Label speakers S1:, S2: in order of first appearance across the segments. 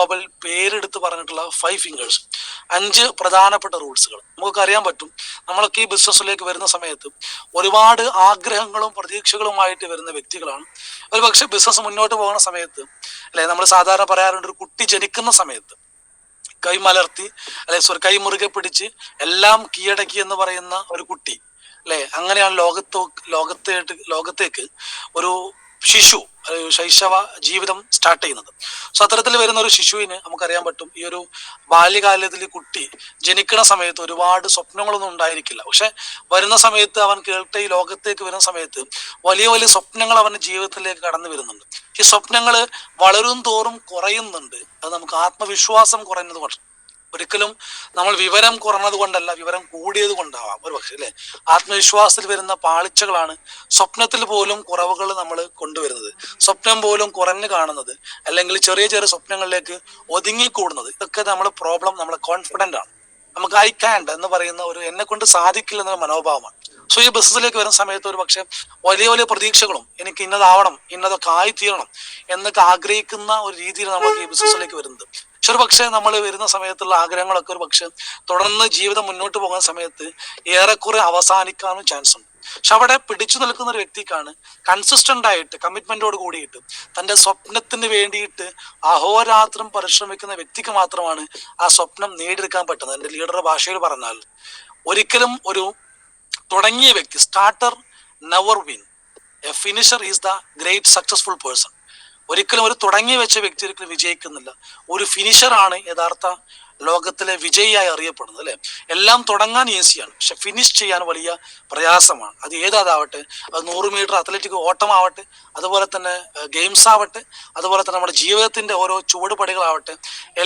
S1: Global പേരെടുത്ത് പറഞ്ഞിട്ടുള്ള 5 fingers, 5 പ്രധാനപ്പെട്ട റൂൾസുകൾ നമുക്ക് അറിയാൻ പറ്റും. നമ്മളൊക്കെ ഈ ബിസിനസ്സിലേക്ക് വരുന്ന സമയത്ത് ഒരുപാട് ആഗ്രഹങ്ങളും പ്രതീക്ഷകളുമായിട്ട് വരുന്ന വ്യക്തികളാണ്. ഒരു പക്ഷെ ബിസിനസ് മുന്നോട്ട് പോകുന്ന സമയത്ത് അല്ലെ, നമ്മൾ സാധാരണ പറയാറുണ്ട്, ഒരു കുട്ടി ജനിക്കുന്ന സമയത്ത് കൈ മലർത്തി കൈ മുറുകെ പിടിച്ച് എല്ലാം കീഴടക്കി എന്ന് പറയുന്ന ഒരു കുട്ടി അല്ലെ, അങ്ങനെയാണ് ലോകത്തേക്ക് ഒരു ശിശു ശൈശവ ജീവിതം സ്റ്റാർട്ട് ചെയ്യുന്നത്. സോ അത്തരത്തിൽ വരുന്ന ഒരു ശിശുവിന് നമുക്കറിയാൻ പറ്റും, ഈ ഒരു ബാല്യകാലത്തിൽ കുട്ടി ജനിക്കുന്ന സമയത്ത് ഒരുപാട് സ്വപ്നങ്ങളൊന്നും ഉണ്ടായിരിക്കില്ല. പക്ഷെ വരുന്ന സമയത്ത് അവൻ ഈ ലോകത്തേക്ക് വരുന്ന സമയത്ത് വലിയ വലിയ സ്വപ്നങ്ങൾ അവന്റെ ജീവിതത്തിലേക്ക് കടന്നു വരുന്നുണ്ട്. ഈ സ്വപ്നങ്ങൾ വളരും തോറും കുറയുന്നുണ്ട്. അത് നമുക്ക് ആത്മവിശ്വാസം കുറയുന്നത് കൊണ്ട്, ഒരിക്കലും നമ്മൾ വിവരം കുറഞ്ഞത് കൊണ്ടല്ല, വിവരം കൂടിയത് കൊണ്ടാവാം ഒരു പക്ഷെ അല്ലെ. ആത്മവിശ്വാസത്തിൽ വരുന്ന പാളിച്ചകളാണ് സ്വപ്നത്തിൽ പോലും കുറവുകൾ നമ്മൾ കൊണ്ടുവരുന്നത്, സ്വപ്നം പോലും കുറഞ്ഞു കാണുന്നത്, അല്ലെങ്കിൽ ചെറിയ ചെറിയ സ്വപ്നങ്ങളിലേക്ക് ഒതുങ്ങിക്കൂടുന്നത്. ഇതൊക്കെ നമ്മുടെ പ്രോബ്ലം, നമ്മുടെ കോൺഫിഡന്റ് ആണ്. നമുക്ക് ഐ ക്യാൻഡ് എന്ന് പറയുന്ന ഒരു എന്നെ കൊണ്ട് സാധിക്കില്ല എന്ന മനോഭാവമാണ്. സോ ഈ ബിസിനസ്സിലേക്ക് വരുന്ന സമയത്ത് ഒരു പക്ഷെ വലിയ വലിയ പ്രതീക്ഷകളും എനിക്ക് ഇന്നതാവണം, ഇന്നതൊക്കെ ആയിത്തീരണം എന്നൊക്കെ ആഗ്രഹിക്കുന്ന ഒരു രീതിയിൽ നമുക്ക് ഈ ബിസിനസ്സിലേക്ക് വരുന്നത്. പക്ഷെ ഒരു പക്ഷെ നമ്മൾ വരുന്ന സമയത്തുള്ള ആഗ്രഹങ്ങളൊക്കെ ഒരു പക്ഷെ തുടർന്ന് ജീവിതം മുന്നോട്ട് പോകുന്ന സമയത്ത് ഏറെക്കുറെ അവസാനിക്കാനും ചാൻസ് ഉണ്ട്. പക്ഷെ അവിടെ പിടിച്ചു നിൽക്കുന്ന ഒരു വ്യക്തിക്കാണ് കൺസിസ്റ്റന്റ് ആയിട്ട് കമ്മിറ്റ്മെന്റോട് കൂടിയിട്ട് തന്റെ സ്വപ്നത്തിന് വേണ്ടിയിട്ട് അഹോരാത്രം പരിശ്രമിക്കുന്ന വ്യക്തിക്ക് മാത്രമാണ് ആ സ്വപ്നം നേടിയെടുക്കാൻ പറ്റുന്നത്. എന്റെ ലീഡറുടെ ഭാഷയിൽ പറഞ്ഞാൽ, ഒരിക്കലും ഒരു തുടങ്ങിയ വ്യക്തി, starter never win, A finisher is the great successful person. ഒരിക്കലും ഒരു തുടങ്ങി വെച്ച വ്യക്തി ഒരിക്കലും വിജയിക്കുന്നില്ല. ഒരു ഫിനിഷറാണ് യഥാർത്ഥ ലോകത്തിലെ വിജയിയായി അറിയപ്പെടുന്നത് അല്ലെ. എല്ലാം തുടങ്ങാൻ ഈസിയാണ്, പക്ഷെ ഫിനിഷ് ചെയ്യാൻ വലിയ പ്രയാസമാണ്. അത് ഏതാവട്ടെ, അത് 100 മീറ്റർ അത്ലറ്റിക് ഓട്ടമാവട്ടെ, അതുപോലെ തന്നെ ഗെയിംസ് ആവട്ടെ, അതുപോലെ തന്നെ നമ്മുടെ ജീവിതത്തിന്റെ ഓരോ ചുവടുപടികളാവട്ടെ,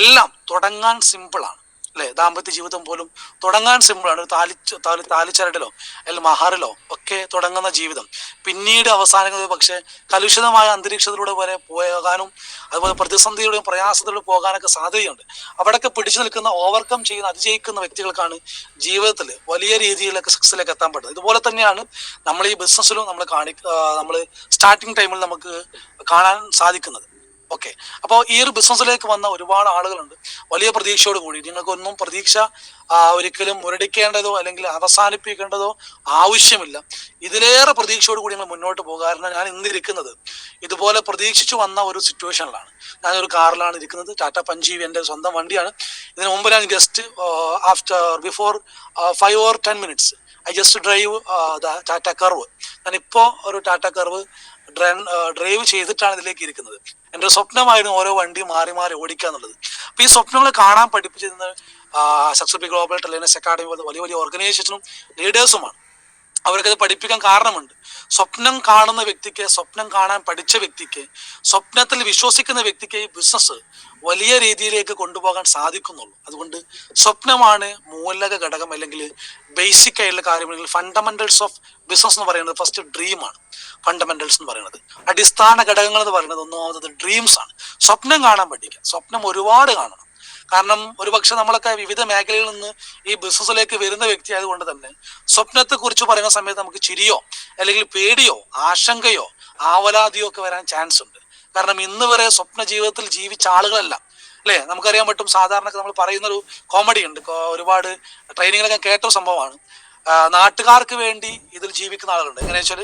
S1: എല്ലാം തുടങ്ങാൻ സിമ്പിളാണ് അല്ലെ. ദാമ്പത്യ ജീവിതം പോലും തുടങ്ങാൻ സിമ്പിളാണ്. താലിച്ചരടിലോ അല്ലെങ്കിൽ മഹാറിലോ ഒക്കെ തുടങ്ങുന്ന ജീവിതം പിന്നീട് അവസാനിക്കുന്നത് പക്ഷെ കലുഷിതമായ അന്തരീക്ഷത്തിലൂടെ വരെ പോകാനും അതുപോലെ പ്രതിസന്ധിയുടെയും പ്രയാസത്തിലൂടെ പോകാനൊക്കെ സാധ്യതയുണ്ട്. അവിടെയൊക്കെ പിടിച്ചു നിൽക്കുന്ന, ഓവർകം ചെയ്യുന്ന, അതിജയിക്കുന്ന വ്യക്തികൾക്കാണ് ജീവിതത്തിൽ വലിയ രീതിയിലൊക്കെ സക്സസിലേക്ക് എത്താൻ പറ്റുന്നത്. ഇതുപോലെ തന്നെയാണ് നമ്മൾ ഈ ബിസിനസ്സിലും നമ്മൾ സ്റ്റാർട്ടിങ് ടൈമിൽ നമുക്ക് കാണാൻ സാധിക്കുന്നത്. ഓക്കെ, അപ്പോൾ ഈ ഒരു ബിസിനസ്സിലേക്ക് വന്ന ഒരുപാട് ആളുകളുണ്ട് വലിയ പ്രതീക്ഷയോട് കൂടി. നിങ്ങൾക്കൊന്നും പ്രതീക്ഷ ഒരിക്കലും മുരടിക്കേണ്ടതോ അല്ലെങ്കിൽ അവസാനിപ്പിക്കേണ്ടതോ ആവശ്യമില്ല. ഇതിലേറെ പ്രതീക്ഷയോട് കൂടി നിങ്ങൾ മുന്നോട്ട് പോകുക. കാരണം ഞാൻ ഇന്നിരിക്കുന്നത് ഇതുപോലെ പ്രതീക്ഷിച്ചു വന്ന ഒരു സിറ്റുവേഷനിലാണ്. ഞാനൊരു കാറിലാണ് ഇരിക്കുന്നത്, ടാറ്റ പഞ്ചീവ് എൻ്റെ സ്വന്തം വണ്ടിയാണ്. ഇതിനു മുമ്പ് ഞാൻ just before 5 or 10 minutes I just drive the Tata curve. ഞാനിപ്പോൾ ഒരു ടാറ്റ കർവ് ഡ്രൈവ് ചെയ്തിട്ടാണ് ഇതിലേക്ക് ഇരിക്കുന്നത്. എൻ്റെ സ്വപ്നമായിരുന്നു ഓരോ വണ്ടി മാറി മാറി ഓടിക്കുക എന്നുള്ളത്. അപ്പൊ ഈ സ്വപ്നങ്ങൾ കാണാൻ പഠിപ്പിച്ചിരുന്ന സക്സസ് ഗ്ലോബൽ ട്രെയിനേഴ്സ് അക്കാഡമി പോലത്തെ വലിയ വലിയ ഓർഗനൈസേഷനും ലീഡേഴ്സുമാണ്. അവർക്കത് പഠിപ്പിക്കാൻ കാരണമുണ്ട്. സ്വപ്നം കാണുന്ന വ്യക്തിക്ക്, സ്വപ്നം കാണാൻ പഠിച്ച വ്യക്തിക്ക്, സ്വപ്നത്തിൽ വിശ്വസിക്കുന്ന വ്യക്തിക്ക് ഈ ബിസിനസ് വലിയ രീതിയിലേക്ക് കൊണ്ടുപോകാൻ സാധിക്കുന്നുള്ളൂ. അതുകൊണ്ട് സ്വപ്നമാണ് മൂലക ഘടകം, അല്ലെങ്കിൽ ബേസിക് ആയിട്ടുള്ള കാര്യങ്ങൾ. ഫണ്ടമെന്റൽസ് ഓഫ് ബിസിനസ് എന്ന് പറയുന്നത് ഫസ്റ്റ് ഡ്രീമാണ്. ഫണ്ടമെന്റൽസ് എന്ന് പറയുന്നത്, അടിസ്ഥാന ഘടകങ്ങൾ എന്ന് പറയുന്നത് ഒന്നാമത് ഡ്രീംസ് ആണ്. സ്വപ്നം കാണാൻ പഠിക്കുക, സ്വപ്നം ഒരുപാട് കാണണം. കാരണം ഒരുപക്ഷെ നമ്മളൊക്കെ വിവിധ മേഖലയിൽ നിന്ന് ഈ ബിസിനസ്സിലേക്ക് വരുന്ന വ്യക്തി ആയതുകൊണ്ട് തന്നെ സ്വപ്നത്തെ കുറിച്ച് പറയുന്ന സമയത്ത് നമുക്ക് ചിരിയോ അല്ലെങ്കിൽ പേടിയോ ആശങ്കയോ ആവലാതിയോ ഒക്കെ വരാൻ ചാൻസ് ഉണ്ട്. കാരണം ഇന്ന് വരെ സ്വപ്ന ജീവിതത്തിൽ ജീവിച്ച ആളുകളല്ല അല്ലെ. നമുക്കറിയാൻ പറ്റും, സാധാരണ നമ്മൾ പറയുന്നൊരു കോമഡി ഉണ്ട്, ഒരുപാട് ട്രെയിനിങ്ങിലൊക്കെ കേട്ട സംഭവമാണ്. നാട്ടുകാർക്ക് വേണ്ടി ഇതിൽ ജീവിക്കുന്ന ആളുകളുണ്ട്. എങ്ങനെയാ വെച്ചാൽ,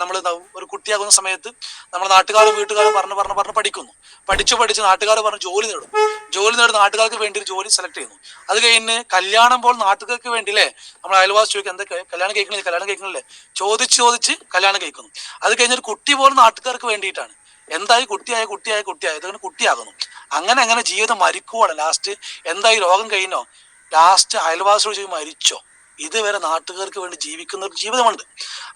S1: നമ്മൾ ഒരു കുട്ടിയാകുന്ന സമയത്ത് നമ്മൾ നാട്ടുകാരും വീട്ടുകാരും പറഞ്ഞ് പഠിച്ച് നാട്ടുകാർ പറഞ്ഞ് ജോലി നേടും നാട്ടുകാർക്ക് വേണ്ടി ഒരു ജോലി സെലക്ട് ചെയ്യുന്നു. അത് കഴിഞ്ഞ് കല്യാണം പോൽ നാട്ടുകാർക്ക് വേണ്ടി അല്ലേ, നമ്മൾ അയൽവാസി ചോദിക്കും എന്താ കല്യാണം കഴിക്കണില്ലേ, ചോദിച്ച് കല്യാണം കഴിക്കുന്നു. അത് കഴിഞ്ഞൊരു കുട്ടി പോലും നാട്ടുകാർക്ക് വേണ്ടിയിട്ടാണ്. എന്തായി കുട്ടിയായ ഇതൊക്കെ കുട്ടിയാകുന്നു. അങ്ങനെ ജീവിതം മരിക്കുവാണ്. ലാസ്റ്റ് എന്തായി, രോഗം കഴിഞ്ഞോ, ലാസ്റ്റ് അയൽവാസിയോട് ചോദിക്കും മരിച്ചോ. ഇതുവരെ നാട്ടുകാർക്ക് വേണ്ടി ജീവിക്കുന്ന ഒരു ജീവിതമുണ്ട്.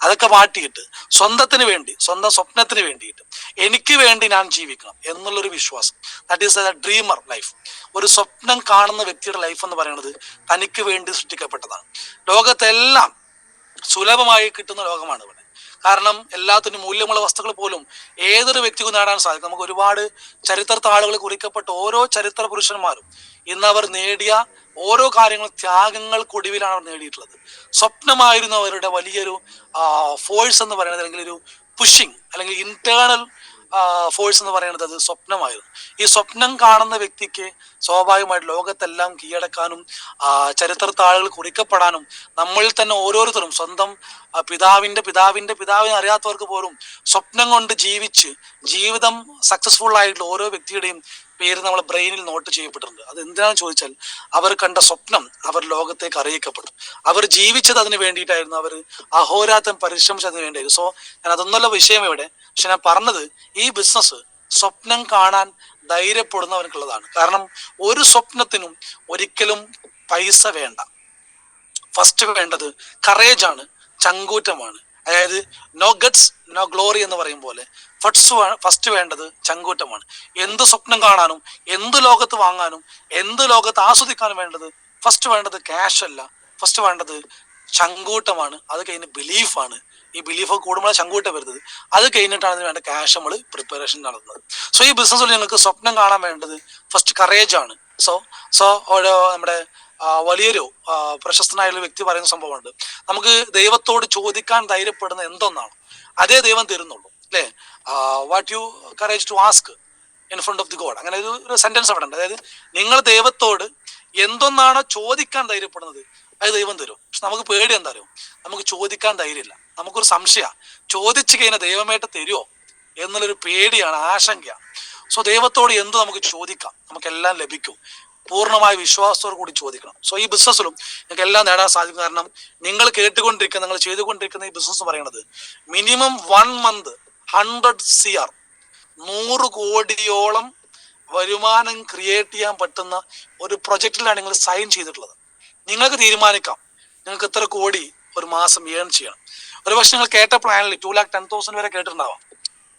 S1: അതൊക്കെ മാറ്റിയിട്ട് സ്വന്തത്തിന് വേണ്ടി, സ്വന്തം സ്വപ്നത്തിന് വേണ്ടിയിട്ട് എനിക്ക് വേണ്ടി ഞാൻ ജീവിക്കണം എന്നുള്ളൊരു വിശ്വാസം, that is the dreamer life. ഒരു സ്വപ്നം കാണുന്ന വ്യക്തിയുടെ ലൈഫ് എന്ന് പറയുന്നത് തനിക്ക് വേണ്ടി സൃഷ്ടിക്കപ്പെട്ടതാണ്. ലോകത്തെല്ലാം സുലഭമായി കിട്ടുന്ന ലോകമാണ് ഇവിടെ. കാരണം എല്ലാത്തിനും മൂല്യമുള്ള വസ്തുക്കൾ പോലും ഏതൊരു വ്യക്തിക്കും നേടാൻ സാധിക്കും. നമുക്ക് ഒരുപാട് ചരിത്ര താളുകൾ കുറിക്കപ്പെട്ട ഓരോ ചരിത്ര പുരുഷന്മാരും ഇന്ന് അവർ നേടിയ ഓരോ കാര്യങ്ങളും ത്യാഗങ്ങൾക്കൊടുവിലാണ് അവർ നേടിയിട്ടുള്ളത്. സ്വപ്നമായിരുന്നു അവരുടെ വലിയൊരു ഫോഴ്സ് എന്ന് പറയുന്നത്, അല്ലെങ്കിൽ ഒരു പുഷിങ് അല്ലെങ്കിൽ ഇന്റേണൽ ഫോഴ്സ് എന്ന് പറയുന്നത് അത് സ്വപ്നമായിരുന്നു. ഈ സ്വപ്നം കാണുന്ന വ്യക്തിക്ക് സ്വാഭാവികമായിട്ട് ലോകത്തെല്ലാം കീഴടക്കാനും ചരിത്രത്താളുകൾ കുറിക്കപ്പെടാനും നമ്മളിൽ തന്നെ ഓരോരുത്തരും സ്വന്തം പിതാവിനെ അറിയാത്തവർക്ക് പോലും സ്വപ്നം കൊണ്ട് ജീവിച്ച് ജീവിതം സക്സസ്ഫുൾ ആയിട്ടുള്ള ഓരോ വ്യക്തിയുടെയും പേര് നമ്മളെ ബ്രെയിനിൽ നോട്ട് ചെയ്യപ്പെട്ടിട്ടുണ്ട്. അത് എന്തിനാണെന്ന് ചോദിച്ചാൽ അവർ കണ്ട സ്വപ്നം അവർ ലോകത്തേക്ക് അറിയിക്കപ്പെടും. അവർ ജീവിച്ചത് അതിന് വേണ്ടിയിട്ടായിരുന്നു, അവർ അഹോരാത്രം പരിശ്രമിച്ചതിന് വേണ്ടിയായിരുന്നു. സോ ഞാൻ അതൊന്നുള്ള വിഷയം ഇവിടെ. പക്ഷെ ഞാൻ പറഞ്ഞത് ഈ ബിസിനസ് സ്വപ്നം കാണാൻ ധൈര്യപ്പെടുന്നവർക്കുള്ളതാണ്. കാരണം ഒരു സ്വപ്നത്തിനും ഒരിക്കലും പൈസ വേണ്ട. ഫസ്റ്റ് വേണ്ടത് കറേജ് ആണ്, ചങ്കൂറ്റമാണ്. അതായത് നോ ഗട്ട്സ് നോ ഗ്ലോറി എന്ന് പറയും പോലെ ഫസ്റ്റ് വേണ്ടത് ചങ്കൂറ്റമാണ്. എന്ത് സ്വപ്നം കാണാനും എന്ത് ലോകത്ത് വാങ്ങാനും എന്ത് ലോകത്ത് ആസ്വദിക്കാനും ഫസ്റ്റ് വേണ്ടത് ക്യാഷ് അല്ല, ഫസ്റ്റ് വേണ്ടത് ചങ്കൂട്ടമാണ്. അത് കഴിഞ്ഞ് ബിലീഫാണ്. ഈ ബിലീഫ് കൂടുമ്പോൾ ചങ്കൂട്ടം വരുന്നത്. അത് കഴിഞ്ഞിട്ടാണ് അതിന് വേണ്ട ക്യാഷ് നമ്മൾ പ്രിപ്പറേഷൻ നടത്തുന്നത്. സോ ഈ ബിസിനസ്സിൽ നിങ്ങൾക്ക് സ്വപ്നം കാണാൻ വേണ്ടത് ഫസ്റ്റ് കറേജ് ആണ്. സോ നമ്മുടെ വലിയൊരു പ്രശസ്തനായുള്ള വ്യക്തി പറയുന്ന സംഭവമുണ്ട്, നമുക്ക് ദൈവത്തോട് ചോദിക്കാൻ ധൈര്യപ്പെടുന്ന എന്തൊന്നാണ് അതേ ദൈവം തരുന്നുള്ളൂ, അല്ലേ? What you courage to ask in front of the god, അങ്ങനെ ഒരു സെന്റൻസ് അവിടെ ഉണ്ട്. അതായത് നിങ്ങൾ ദൈവത്തോട് എന്തൊന്നാണോ ചോദിക്കാൻ ധൈര്യപ്പെടുന്നത് അത് ദൈവം തരും. പക്ഷെ നമുക്ക് പേടി എന്താ അറിയോ, നമുക്ക് ചോദിക്കാൻ ധൈര്യമില്ല. നമുക്കൊരു സംശയ, ചോദിച്ചു കഴിഞ്ഞാൽ ദൈവമായിട്ട് തരുമോ എന്നുള്ളൊരു പേടിയാണ്, ആശങ്കയാണ്. സോ ദൈവത്തോട് എന്ത് നമുക്ക് ചോദിക്കാം, നമുക്കെല്ലാം ലഭിക്കും. പൂർണ്ണമായ വിശ്വാസത്തോട് കൂടി ചോദിക്കണം. സോ ഈ ബിസിനസ്സിലും നിങ്ങൾക്ക് എല്ലാം നേടാൻ സാധിക്കും. കാരണം നിങ്ങൾ ചെയ്തുകൊണ്ടിരിക്കുന്ന ഈ ബിസിനസ് പറയുന്നത് മിനിമം 1 month 100 CR 100 കോടിയോളം വരുമാനം ക്രിയേറ്റ് ചെയ്യാൻ പറ്റുന്ന ഒരു പ്രൊജക്റ്റിലാണ് നിങ്ങൾ സൈൻ ചെയ്തിട്ടുള്ളത്. നിങ്ങൾക്ക് തീരുമാനിക്കാം നിങ്ങൾക്ക് എത്ര കോടി ഒരു മാസം ഏൺ ചെയ്യണം. ഒരുപക്ഷെ നിങ്ങൾ കേട്ട പ്ലാനിൽ 2,10,000 വരെ കേട്ടിട്ടുണ്ടാവാം.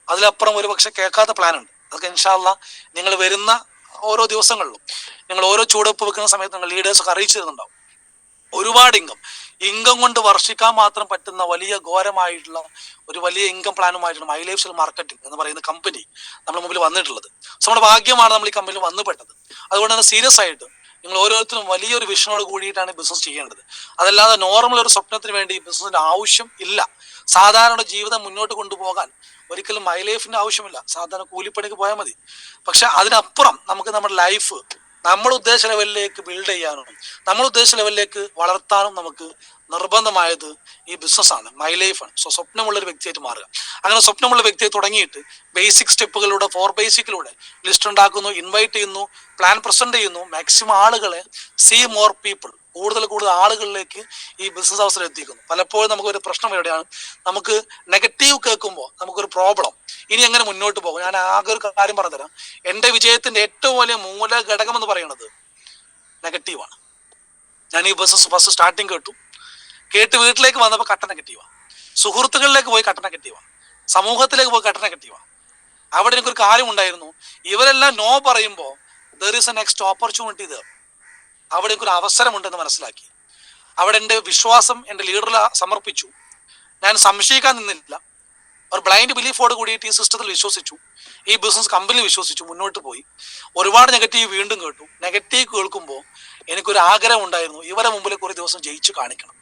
S1: അതിലപ്പുറം ഒരുപക്ഷെ കേൾക്കാത്ത പ്ലാൻ ഉണ്ട്. അതൊക്കെ ഇൻഷാ അല്ലാഹ് നിങ്ങൾ വരുന്ന ഓരോ ദിവസങ്ങളിലും നിങ്ങൾ ഓരോ ചൂടുവെപ്പ് വെക്കുന്ന സമയത്ത് നിങ്ങൾ ലീഡേഴ്സൊക്കെ അറിയിച്ചു തരുന്നുണ്ടാവും. ഒരുപാട് ഇൻകം കൊണ്ട് വർഷിക്കാൻ മാത്രം പറ്റുന്ന വലിയ ഘോരമായിട്ടുള്ള ഒരു വലിയ ഇൻകം പ്ലാനുമായിട്ടാണ് മൈ ലൈഫ് സ്റ്റൈൽ മാർക്കറ്റിംഗ് എന്ന് പറയുന്ന കമ്പനി നമ്മുടെ മുമ്പിൽ വന്നിട്ടുള്ളത്. സോ നമ്മുടെ ഭാഗ്യമാണ് നമ്മൾ ഈ കമ്പനിയിൽ വന്നുപെട്ടത്. അതുകൊണ്ട് തന്നെ സീരിയസ് ആയിട്ട് നിങ്ങൾ ഓരോരുത്തരും വലിയൊരു വിഷനോട് കൂടിയിട്ടാണ് ബിസിനസ് ചെയ്യേണ്ടത്. അതല്ലാതെ നോർമൽ ഒരു സ്വപ്നത്തിന് വേണ്ടി ബിസിനസിന്റെ ആവശ്യം ഇല്ല. സാധാരണ ജീവിതം മുന്നോട്ട് കൊണ്ടുപോകാൻ ഒരിക്കലും മൈ ലൈഫിന്റെ ആവശ്യമില്ല. സാധാരണ കൂലിപ്പണിക്ക് പോയാൽ മതി. പക്ഷെ അതിനപ്പുറം നമുക്ക് നമ്മുടെ ലൈഫ് നമ്മൾ ഉദ്ദേശ ലെവലിലേക്ക് ബിൽഡ് ചെയ്യാനും നമ്മൾ ഉദ്ദേശ ലെവലിലേക്ക് വളർത്താനും നമുക്ക് നിർബന്ധമായത് ഈ ബിസിനസ്സാണ്, മൈ ലൈഫാണ്. സോ സ്വപ്നമുള്ള ഒരു വ്യക്തിയായിട്ട് മാറുക. അങ്ങനെ സ്വപ്നമുള്ള വ്യക്തിയെ തുടങ്ങിയിട്ട് ബേസിക് സ്റ്റെപ്പുകളിലൂടെ 4 ബേസിക്കിലൂടെ ലിസ്റ്റ് ഉണ്ടാക്കുന്നു, ഇൻവൈറ്റ് ചെയ്യുന്നു, പ്ലാൻ പ്രസന്റ് ചെയ്യുന്നു, മാക്സിമം ആളുകളെ സീ മോർ പീപ്പിൾ, കൂടുതൽ ആളുകളിലേക്ക് ഈ ബിസിനസ് അവസരം എത്തിക്കുന്നു. പലപ്പോഴും നമുക്കൊരു പ്രശ്നം എവിടെയാണ്, നമുക്ക് നെഗറ്റീവ് കേൾക്കുമ്പോൾ നമുക്കൊരു പ്രോബ്ലം, ഇനി എങ്ങനെ മുന്നോട്ട് പോകും. ഞാൻ ആകെ ഒരു കാര്യം പറഞ്ഞുതരാം. എൻ്റെ വിജയത്തിന്റെ ഏറ്റവും വലിയ മൂല ഘടകം എന്ന് പറയുന്നത് നെഗറ്റീവാണ്. ഞാൻ ഈ ബിസിനസ് ഫസ്റ്റ് സ്റ്റാർട്ടിങ് കേട്ട് വീട്ടിലേക്ക് വന്നപ്പോൾ കട്ട നെഗറ്റീവാണ്, സുഹൃത്തുക്കളിലേക്ക് പോയി കട്ട നെഗറ്റീവാണ്, സമൂഹത്തിലേക്ക് പോയി കട്ട നെഗറ്റീവാണ്. അവിടെ എനിക്കൊരു കാര്യം ഉണ്ടായിരുന്നു, ഇവരെല്ലാം നോ പറയുമ്പോൾ there is A next opportunity there, അവിടെ എനിക്കൊരു അവസരമുണ്ടെന്ന് മനസ്സിലാക്കി. അവിടെ എൻ്റെ വിശ്വാസം എൻ്റെ ലീഡറിൽ സമർപ്പിച്ചു. ഞാൻ സംശയിക്കാൻ നിന്നില്ല. ഒരു ബ്ലൈൻഡ് ബിലീഫോട് കൂടിയിട്ട് ഈ സിസ്റ്റത്തിൽ വിശ്വസിച്ചു, ഈ ബിസിനസ് കമ്പനിയിൽ വിശ്വസിച്ചു, മുന്നോട്ട് പോയി. ഒരുപാട് നെഗറ്റീവ് വീണ്ടും കേട്ടു. നെഗറ്റീവ് കേൾക്കുമ്പോൾ എനിക്കൊരു ആഗ്രഹം ഉണ്ടായിരുന്നു, ഇവരെ മുമ്പിൽ കുറേ ദിവസം ജയിച്ചു കാണിക്കണം.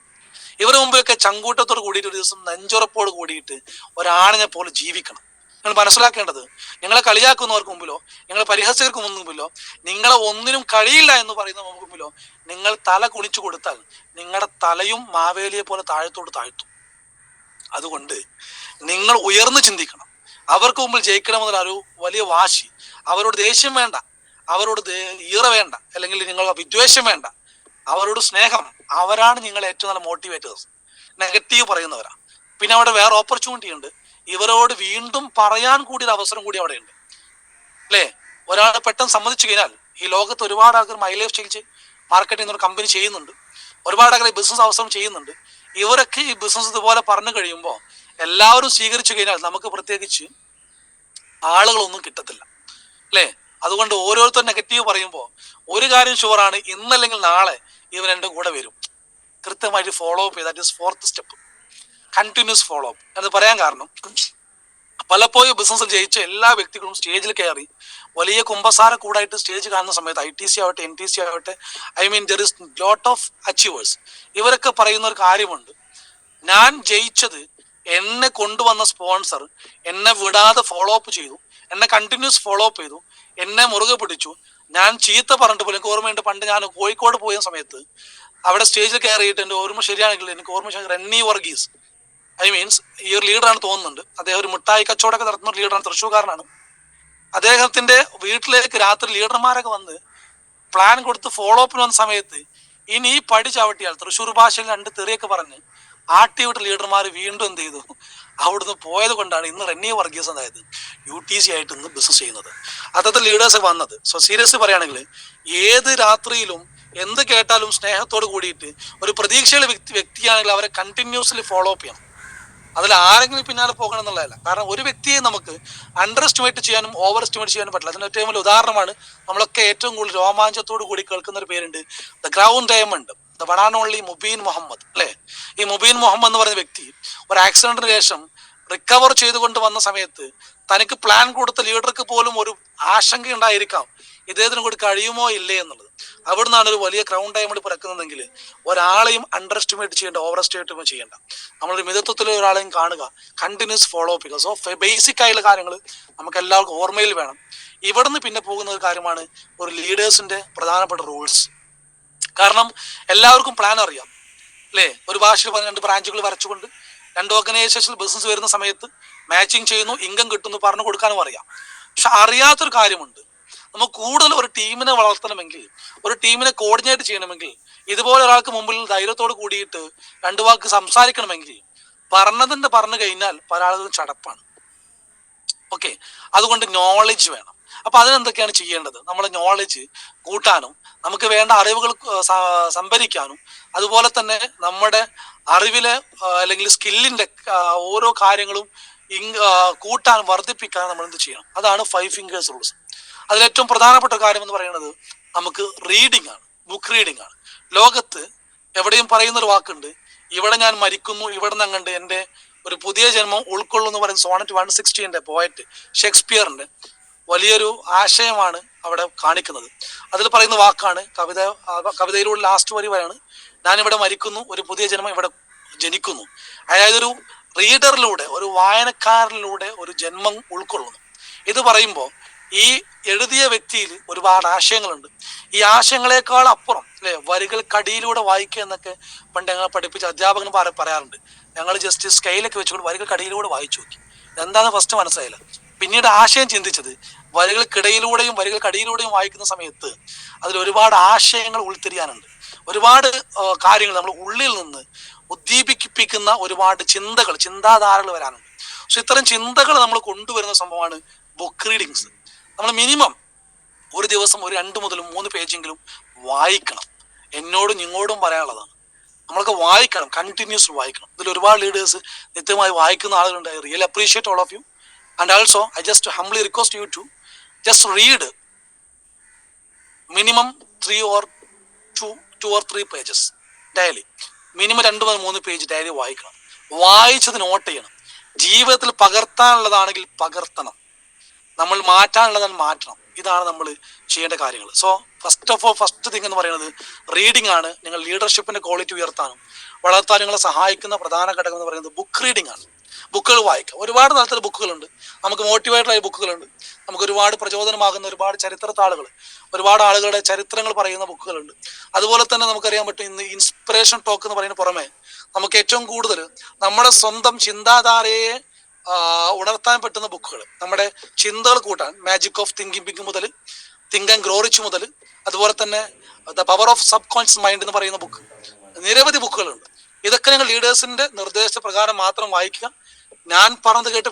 S1: ഇവരുടെ മുമ്പിലൊക്കെ ചങ്കൂട്ടത്തോട് കൂടിയിട്ട് ഒരു ദിവസം നെഞ്ചുറപ്പോട് കൂടിയിട്ട് ഒരാണിനെ പോലെ ജീവിക്കണം. നിങ്ങൾ മനസ്സിലാക്കേണ്ടത്, നിങ്ങളെ കളിയാക്കുന്നവർക്ക് മുമ്പിലോ നിങ്ങളെ പരിഹസികർക്ക് മുമ്പിലോ നിങ്ങളെ ഒന്നിനും കഴിയില്ല എന്ന് പറയുന്ന മുമ്പിലോ നിങ്ങൾ തല കുണിച്ചു കൊടുത്താൽ നിങ്ങളുടെ തലയും മാവേലിയെ പോലെ താഴ്ത്തും. അതുകൊണ്ട് നിങ്ങൾ ഉയർന്നു ചിന്തിക്കണം. അവർക്ക് മുമ്പിൽ ജയിക്കണമെന്നുള്ള ഒരു വലിയ വാശി, അവരോട് ദേഷ്യം വേണ്ട, അവരോട് ഈറ വേണ്ട, അല്ലെങ്കിൽ നിങ്ങൾ വിദ്വേഷം വേണ്ട, അവരോട് സ്നേഹം. അവരാണ് നിങ്ങളെ ഏറ്റവും നല്ല മോട്ടിവേറ്റേഴ്സ്. നെഗറ്റീവ് പറയുന്നവരാ. പിന്നെ അവിടെ വേറെ ഓപ്പർച്യൂണിറ്റി ഉണ്ട്, ഇവരോട് വീണ്ടും പറയാൻ കൂടി ഒരു അവസരം കൂടി അവിടെ ഉണ്ട്, അല്ലേ? ഒരാൾ പെട്ടെന്ന് സമ്മതിച്ചു കഴിഞ്ഞാൽ, ഈ ലോകത്ത് ഒരുപാട് ആൾക്കാർ മൈ ലൈഫ് സ്റ്റൈൽ മാർക്കറ്റിംഗ് എന്നൊരു കമ്പനി ചെയ്യുന്നുണ്ട്, ഒരുപാട് ആൾക്കാർ ബിസിനസ് അവസരം ചെയ്യുന്നുണ്ട്. ഇവരൊക്കെ ഈ ബിസിനസ് ഇതുപോലെ പറഞ്ഞു കഴിയുമ്പോൾ എല്ലാവരും സ്വീകരിച്ചു കഴിഞ്ഞാൽ നമുക്ക് പ്രത്യേകിച്ച് ആളുകളൊന്നും കിട്ടത്തില്ല, അല്ലേ? അതുകൊണ്ട് ഓരോരുത്തരും നെഗറ്റീവ് പറയുമ്പോൾ ഒരു കാര്യം ഷുവറാണ്, ഇന്നല്ലെങ്കിൽ നാളെ ഇവൻ എൻ്റെ കൂടെ വരും. കൃത്യമായിട്ട് ഫോളോ അപ്പ് ചെയ്ത്, that is 4th step, continuous follow up. അത് പറയാൻ കാരണം, പലപ്പോഴും ബിസിനസ്സിൽ ജയിച്ച എല്ലാ വ്യക്തികളും സ്റ്റേജിൽ കയറി വലിയ കുമ്പസാര കൂടായിട്ട് സ്റ്റേജ് കാണുന്ന സമയത്ത് ITC ആവട്ടെ NTC ആവട്ടെ, there is lot of achievers. ഇവരൊക്കെ പറയുന്ന ഒരു കാര്യമുണ്ട്, ഞാൻ ജയിച്ചത് എന്നെ കൊണ്ടുവന്ന സ്പോൺസർ എന്നെ വിടാതെ ഫോളോ അപ്പ് ചെയ്തു, എന്നെ കണ്ടിന്യൂസ് ഫോളോ അപ്പ് ചെയ്തു, എന്നെ മുറുകെ പിടിച്ചു. ഞാൻ ചീത്ത പറഞ്ഞിട്ട് പോലും എനിക്ക് ഓർമ്മയുണ്ട്, പണ്ട് ഞാൻ കോഴിക്കോട് പോയ സമയത്ത് അവിടെ സ്റ്റേജിൽ കയറിയിട്ട് എൻ്റെ ഓർമ്മ ശരിയാണെങ്കിൽ എനിക്ക് ഓർമ്മ റെന്നി വർഗീസ്, ഐ മീൻസ് ഈ ഒരു ലീഡറാണ് തോന്നുന്നുണ്ട്, അദ്ദേഹം ഒരു മിഠായി കച്ചവടമൊക്കെ നടത്തുന്ന ഒരു ലീഡറാണ്, തൃശ്ശൂർക്കാരനാണ്. അദ്ദേഹത്തിന്റെ വീട്ടിലേക്ക് രാത്രി ലീഡർമാരൊക്കെ വന്ന് പ്ലാൻ കൊടുത്ത് ഫോളോ അപ്പിന് വന്ന സമയത്ത് ഇനി ഈ പടി ചവിട്ടിയാൽ തൃശ്ശൂർ ഭാഷയിൽ 2 തെറിയൊക്കെ പറഞ്ഞ് ആട്ടിവിട്ട ലീഡർമാർ വീണ്ടും എന്ത് ചെയ്തു, അവിടുന്ന് പോയത് കൊണ്ടാണ് ഇന്ന് റെന്നി വർഗീസ് അതായത് UTC ആയിട്ട് ഇന്ന് ബിസിനസ് ചെയ്യുന്നത്. അത്തരത്തിൽ ലീഡേഴ്സ് വന്നത്. സോ സീരിയസ് പറയുകയാണെങ്കിൽ ഏത് രാത്രിയിലും എന്ത് കേട്ടാലും സ്നേഹത്തോട് കൂടിയിട്ട് ഒരു പ്രതീക്ഷയുള്ള വ്യക്തിയാണെങ്കിൽ അവരെ കണ്ടിന്യൂസ്ലി ഫോളോ അപ്പ് ചെയ്യണം. അതിൽ ആരെങ്കിലും പിന്നാലെ പോകണം എന്നുള്ളതല്ല. കാരണം ഒരു വ്യക്തിയെ നമുക്ക് അണ്ടർ എസ്റ്റിമേറ്റ് ചെയ്യാനും ഓവർ എസ്റ്റിമേറ്റ് ചെയ്യാനും പറ്റില്ല. അതിന് ഏറ്റവും വലിയ ഉദാഹരണമാണ് നമ്മളൊക്കെ ഏറ്റവും കൂടുതൽ രോമാഞ്ചത്തോടു കൂടി കേൾക്കുന്ന ഒരു പേരുണ്ട്, the ground diamond, the one and only Mubeen Muhammad, അല്ലേ? ഈ മുബീൻ മുഹമ്മദ് എന്ന് പറയുന്ന വ്യക്തി ഒരു ആക്സിഡന്റിന് ശേഷം റിക്കവർ ചെയ്തുകൊണ്ട് വന്ന സമയത്ത് തനിക്ക് പ്ലാൻ കൊടുത്ത ലീഡർക്ക് പോലും ഒരു ആശങ്ക ഉണ്ടായിരിക്കാം, ഇദ്ദേഹത്തിന് കൂടി കഴിയുമോ ഇല്ലേ എന്നുള്ളത്. അവിടുന്നാണ് ഒരു വലിയ ക്രൗൺ ഡയമണ്ട് പിറക്കുന്നതെങ്കിൽ ഒരാളെയും അണ്ടർ എസ്റ്റിമേറ്റ് ചെയ്യേണ്ട, ഓവർ എസ്റ്റിമേറ്റ് ചെയ്യേണ്ട. നമ്മളൊരു മിതത്വത്തിൽ ഒരാളെയും കാണുക, കണ്ടിന്യൂസ് ഫോളോ അപ്പ് ചെയ്യുക. സോ ബേസിക് ആയിട്ടുള്ള കാര്യങ്ങൾ നമുക്ക് എല്ലാവർക്കും ഓർമ്മയിൽ വേണം. ഇവിടുന്ന് പിന്നെ പോകുന്ന ഒരു കാര്യമാണ് ഒരു ലീഡേഴ്സിന്റെ പ്രധാനപ്പെട്ട റൂൾസ്. കാരണം എല്ലാവർക്കും പ്ലാൻ അറിയാം, അല്ലേ? ഒരു ഭാഷയിൽ പറഞ്ഞ 2 ബ്രാഞ്ചുകൾ വരച്ചുകൊണ്ട് 2 ഓർഗനൈസേഷനിൽ ബിസിനസ് വരുന്ന സമയത്ത് മാച്ചിങ് ചെയ്യുന്നു, ഇൻകം കിട്ടുന്നു പറഞ്ഞു കൊടുക്കാനും അറിയാം. പക്ഷെ അറിയാത്തൊരു കാര്യമുണ്ട്, നമുക്ക് കൂടുതൽ ഒരു ടീമിനെ വളർത്തണമെങ്കിൽ, ഒരു ടീമിനെ കോർഡിനേറ്റ് ചെയ്യണമെങ്കിൽ, ഇതുപോലെ ഒരാൾക്ക് മുമ്പിൽ ധൈര്യത്തോട് കൂടിയിട്ട് 2 വാക്ക് സംസാരിക്കണമെങ്കിൽ പറഞ്ഞു കഴിഞ്ഞാൽ പല ആളുകളും ചടപ്പാണ്. ഓക്കെ, അതുകൊണ്ട് നോളജ് വേണം. അപ്പൊ അതിനെന്തൊക്കെയാണ് ചെയ്യേണ്ടത്? നമ്മളെ നോളജ് കൂട്ടാനും നമുക്ക് വേണ്ട അറിവുകൾ സംഭരിക്കാനും അതുപോലെ തന്നെ നമ്മുടെ അറിവിലെ അല്ലെങ്കിൽ സ്കില്ലിന്റെ ഓരോ കാര്യങ്ങളും കൂട്ടാനും വർദ്ധിപ്പിക്കാനും നമ്മൾ എന്ത് ചെയ്യണം? അതാണ് 5 ഫിംഗേഴ്സ് റൂൾസ്. അതിലേറ്റവും പ്രധാനപ്പെട്ട കാര്യം എന്ന് പറയുന്നത് നമുക്ക് റീഡിംഗ് ആണ്, ബുക്ക് റീഡിംഗ് ആണ്. ലോകത്ത് എവിടെയും പറയുന്ന ഒരു വാക്കുണ്ട്, ഇവിടെ ഞാൻ മരിക്കുന്നു, ഇവിടെ നിന്ന് അങ്ങണ്ട് എൻ്റെ ഒരു പുതിയ ജന്മം ഉൾക്കൊള്ളുന്നു എന്ന് പറയുന്ന സോണറ്റ് 160 പോയറ്റ് ഷേക്സ്പിയറിന്റെ വലിയൊരു ആശയമാണ് അവിടെ കാണിക്കുന്നത്. അതിൽ പറയുന്ന വാക്കാണ് കവിതയിലൂടെ ലാസ്റ്റ് വരി വരെയാണ്, ഞാനിവിടെ മരിക്കുന്നു, ഒരു പുതിയ ജന്മം ഇവിടെ ജനിക്കുന്നു. അതായത് ഒരു റീഡറിലൂടെ, ഒരു വായനക്കാരിലൂടെ ഒരു ജന്മം ഉൾക്കൊള്ളുന്നു. ഇത് പറയുമ്പോൾ ഈ എഴുതിയ വ്യക്തിയിൽ ഒരുപാട് ആശയങ്ങളുണ്ട്. ഈ ആശയങ്ങളെക്കാൾ അപ്പുറം, അല്ലെ, വരികൾക്കടിയിലൂടെ വായിക്കുക എന്നൊക്കെ പണ്ട് ഞങ്ങൾ പഠിപ്പിച്ച അധ്യാപകൻ പറയാറുണ്ട്. ഞങ്ങൾ ജസ്റ്റ് സ്കെയിലൊക്കെ വെച്ചുകൊണ്ട് വരികൾക്കടിയിലൂടെ വായിച്ചു നോക്കി, എന്താണെന്ന് ഫസ്റ്റ് മനസ്സിലായില്ല. പിന്നീട് ആശയം ചിന്തിച്ചത് വരികൾക്കിടയിലൂടെയും വരികൾക്കടിയിലൂടെയും വായിക്കുന്ന സമയത്ത് അതിൽ ഒരുപാട് ആശയങ്ങൾ ഉൾത്തിരിയാനുണ്ട്, ഒരുപാട് കാര്യങ്ങൾ നമ്മൾ ഉള്ളിൽ നിന്ന് ഉദ്ദീപിപ്പിക്കുന്ന ഒരുപാട് ചിന്താധാരകൾ വരാനുണ്ട്. പക്ഷെ ഇത്തരം ചിന്തകൾ നമ്മൾ കൊണ്ടുവരുന്ന സംഭവമാണ് ബുക്ക് റീഡിങ്സ്. നമ്മൾ മിനിമം ഒരു ദിവസം ഒരു 2 മുതൽ 3 പേജെങ്കിലും വായിക്കണം. എന്നോടും നിങ്ങളോടും പറയാനുള്ളതാണ്, നമ്മളൊക്കെ വായിക്കണം, കണ്ടിന്യൂസ് വായിക്കണം. ഇതിൽ ഒരുപാട് ലീഡേഴ്സ് നിത്യമായി വായിക്കുന്ന ആളുകളുണ്ട്. I really appreciate all of you. And also I just humbly request you to just read minimum 3 or 2 or 3 pages daily. Minimum 2 മുതൽ 3 പേജ് ഡെയിലി വായിക്കണം. വായിച്ചത് നോട്ട് ചെയ്യണം. ജീവിതത്തിൽ പകർത്താനുള്ളതാണെങ്കിൽ പകർത്തണം, നമ്മൾ മാറ്റാനുള്ളതാണ് മാറ്റണം. ഇതാണ് നമ്മൾ ചെയ്യേണ്ട കാര്യങ്ങൾ. സോ ഫസ്റ്റ് തിങ് എന്ന് പറയുന്നത് റീഡിംഗ് ആണ്. നിങ്ങൾ ലീഡർഷിപ്പിന്റെ ക്വാളിറ്റി ഉയർത്താനും വളർത്താനും നിങ്ങളെ സഹായിക്കുന്ന പ്രധാന ഘടകം എന്ന് പറയുന്നത് ബുക്ക് റീഡിംഗ് ആണ്. ബുക്കുകൾ വായിക്കുക. ഒരുപാട് തരത്തിലുള്ള ബുക്കുകളുണ്ട്. നമുക്ക് മോട്ടിവേറ്റഡായ ബുക്കുകളുണ്ട്, നമുക്ക് ഒരുപാട് പ്രചോദനമാകുന്ന ഒരുപാട് ചരിത്രത്താളുകൾ, ഒരുപാട് ആളുകളുടെ ചരിത്രങ്ങൾ പറയുന്ന ബുക്കുകളുണ്ട്. അതുപോലെ തന്നെ നമുക്കറിയാൻ പറ്റും, ഇന്ന് ഇൻസ്പിറേഷൻ ടോക്ക് എന്ന് പറയുന്ന പുറമെ നമുക്ക് ഏറ്റവും കൂടുതൽ നമ്മുടെ സ്വന്തം ചിന്താധാരയെ ഉണർത്താൻ പറ്റുന്ന ബുക്കുകൾ, നമ്മുടെ ചിന്തകൾ കൂട്ടാൻ മാജിക് ഓഫ് തിങ്കിങ് ബിഗ് മുതൽ തിങ്ക് ആൻഡ് ഗ്രോ റിച്ച് മുതൽ, അതുപോലെ തന്നെ the power of sub conscious mind എന്ന് പറയുന്ന ബുക്ക്, നിരവധി ബുക്കുകളുണ്ട്. ഇതൊക്കെ നിങ്ങൾ ലീഡേഴ്സിന്റെ നിർദ്ദേശപ്രകാരം മാത്രം വായിക്കുക. ഞാൻ പറഞ്ഞത് കേട്ട്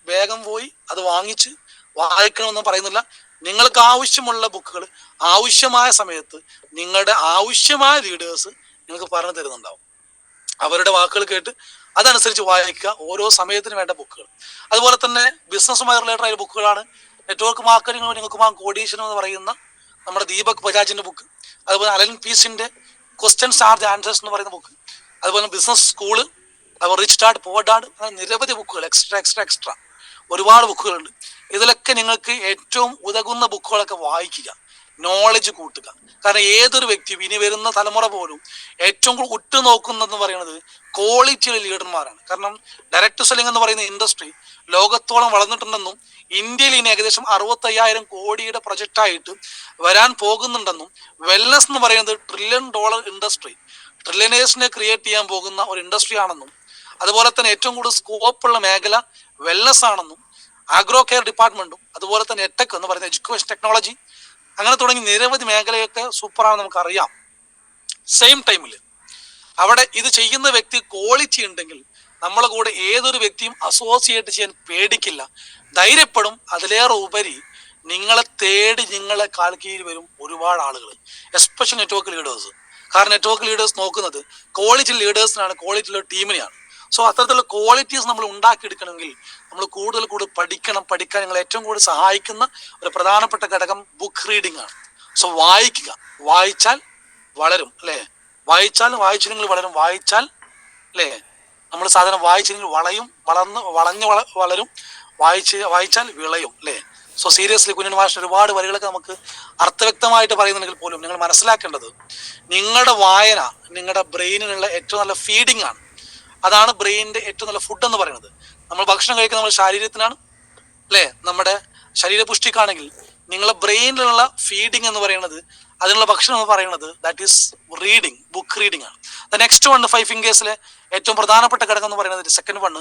S1: വേഗം പോയി അത് വാങ്ങിച്ച് വായിക്കണമെന്ന് പറയുന്നില്ല. നിങ്ങൾക്ക് ആവശ്യമുള്ള ബുക്കുകൾ ആവശ്യമായ സമയത്ത് നിങ്ങളുടെ ആവശ്യമായ ലീഡേഴ്സ് നിങ്ങൾക്ക് പറഞ്ഞു തരുന്നുണ്ടാവും. അവരുടെ വാക്കുകൾ കേട്ട് അതനുസരിച്ച് വായിക്കുക, ഓരോ സമയത്തിന് വേണ്ട ബുക്കുകൾ. അതുപോലെ തന്നെ ബിസിനസ്സുമായി റിലേറ്റഡ് ആയ ബുക്കുകളാണ് നെറ്റ്വർക്ക് മാർക്കറ്റിംഗ് നിങ്ങൾക്ക് കോഡീഷൻ എന്ന് പറയുന്ന നമ്മുടെ ദീപക് ബജാജിന്റെ ബുക്ക്, അതുപോലെ അലൻ പീസിന്റെ ക്വസ്റ്റ്യൻസ് ആർ ദി ആൻസേഴ്സ് എന്ന് പറയുന്ന ബുക്ക്, അതുപോലെ ബിസിനസ് സ്കൂള്, അതുപോലെ റിച്ച് ഡാഡ് പുവർ ഡാഡ്, അങ്ങനെ നിരവധി ബുക്കുകൾ, എക്സ്ട്രാ ഒരുപാട് ബുക്കുകളുണ്ട്. ഇതിലൊക്കെ നിങ്ങൾക്ക് ഏറ്റവും ഉതകുന്ന ബുക്കുകളൊക്കെ വായിക്കുക. നോളജ് കൂട്ടുക. കാരണം ഏതൊരു വ്യക്തിയും ഇനി വരുന്ന തലമുറ പോലും ഏറ്റവും കൂടുതൽ ഉറ്റുനോക്കുന്നതെന്ന് പറയുന്നത് ക്വാളിറ്റിയുള്ള ലീഡർമാരാണ്. കാരണം ഡയറക്ട് സെല്ലിംഗ് എന്ന് പറയുന്ന ഇൻഡസ്ട്രി ലോകത്തോളം വളർന്നിട്ടുണ്ടെന്നും ഇന്ത്യയിൽ ഇനി ഏകദേശം 65,000 കോടിയുടെ പ്രൊജക്റ്റ് ആയിട്ട് വരാൻ പോകുന്നുണ്ടെന്നും വെൽനസ് എന്ന് പറയുന്നത് $1 ട്രില്യൺ ഇൻഡസ്ട്രി, ട്രില്യനേഴ്സിനെ ക്രിയേറ്റ് ചെയ്യാൻ പോകുന്ന ഒരു ഇൻഡസ്ട്രി ആണെന്നും അതുപോലെ തന്നെ ഏറ്റവും കൂടുതൽ സ്കോപ്പുള്ള മേഖല വെൽനസ് ആണെന്നും ആഗ്രോ കെയർ ഡിപ്പാർട്ട്മെന്റും അതുപോലെ തന്നെ എടെക് എന്ന് പറയുന്ന എഡ്യൂക്കേഷൻ ടെക്നോളജി അങ്ങനെ തുടങ്ങി നിരവധി മേഖലയൊക്കെ സൂപ്പറാണെന്ന് നമുക്കറിയാം. സെയിം ടൈമിൽ അവിടെ ഇത് ചെയ്യുന്ന വ്യക്തി ക്വാളിറ്റി ഉണ്ടെങ്കിൽ നമ്മളെ കൂടെ ഏതൊരു വ്യക്തിയും അസോസിയേറ്റ് ചെയ്യാൻ പേടിക്കില്ല, ധൈര്യപ്പെടും. അതിലേറെ ഉപരി നിങ്ങളെ തേടി നിങ്ങളെ കാൽ കീഴിൽ വരും ഒരുപാട് ആളുകൾ, എസ്പെഷ്യലി നെറ്റ്വർക്ക് ലീഡേഴ്സ്. കാരണം നെറ്റ്വർക്ക് ലീഡേഴ്സ് നോക്കുന്നത് ക്വാളിറ്റി ലീഡേഴ്സിനാണ്, ക്വാളിറ്റി ഉള്ള ടീമിനെയാണ്. സോ അത്തരത്തിലുള്ള ക്വാളിറ്റീസ് നമ്മൾ ഉണ്ടാക്കിയെടുക്കണമെങ്കിൽ നമ്മൾ കൂടുതൽ പഠിക്കാൻ നിങ്ങൾ ഏറ്റവും കൂടുതൽ സഹായിക്കുന്ന ഒരു പ്രധാനപ്പെട്ട ഘടകം ബുക്ക് റീഡിംഗ് ആണ്. സോ വായിക്കുക, വായിച്ചാൽ വളരും അല്ലേ, വായിച്ചില്ലെങ്കിൽ വളരും, വായിച്ചാൽ അല്ലേ നമ്മൾ സാധാരണ വായിച്ചില്ലെങ്കിൽ വളഞ്ഞ് വളരും, വായിച്ചാൽ വിളയും അല്ലേ. സോ സീരിയസ്ലി കുഞ്ഞൻ മാഷ് ഒരുപാട് വരികളൊക്കെ നമുക്ക് അർത്ഥവ്യക്തമായിട്ട് പറയുന്നുണ്ടെങ്കിൽ പോലും നിങ്ങൾ മനസ്സിലാക്കേണ്ടത് നിങ്ങളുടെ വായന നിങ്ങളുടെ ബ്രെയിനിനുള്ള ഏറ്റവും നല്ല ഫീഡിംഗ് ആണ്. അതാണ് ബ്രെയിനിന്റെ ഏറ്റവും നല്ല ഫുഡ് എന്ന് പറയുന്നത്. നമ്മൾ ഭക്ഷണം കഴിക്കുന്നത് നമ്മുടെ ശരീരത്തിനാണ് അല്ലേ, നമ്മുടെ ശരീരപുഷ്ടിക്കാണെങ്കിൽ നിങ്ങളുടെ ബ്രെയിനിലുള്ള ഫീഡിങ് എന്ന് പറയുന്നത്, അതിനുള്ള ഭക്ഷണം എന്ന് പറയുന്നത് that is reading, book reading ആണ്. നെക്സ്റ്റ് വൺ 5 ഫിംഗേഴ്സിലെ ഏറ്റവും പ്രധാനപ്പെട്ട ഘടകം എന്ന് പറയുന്നത് second one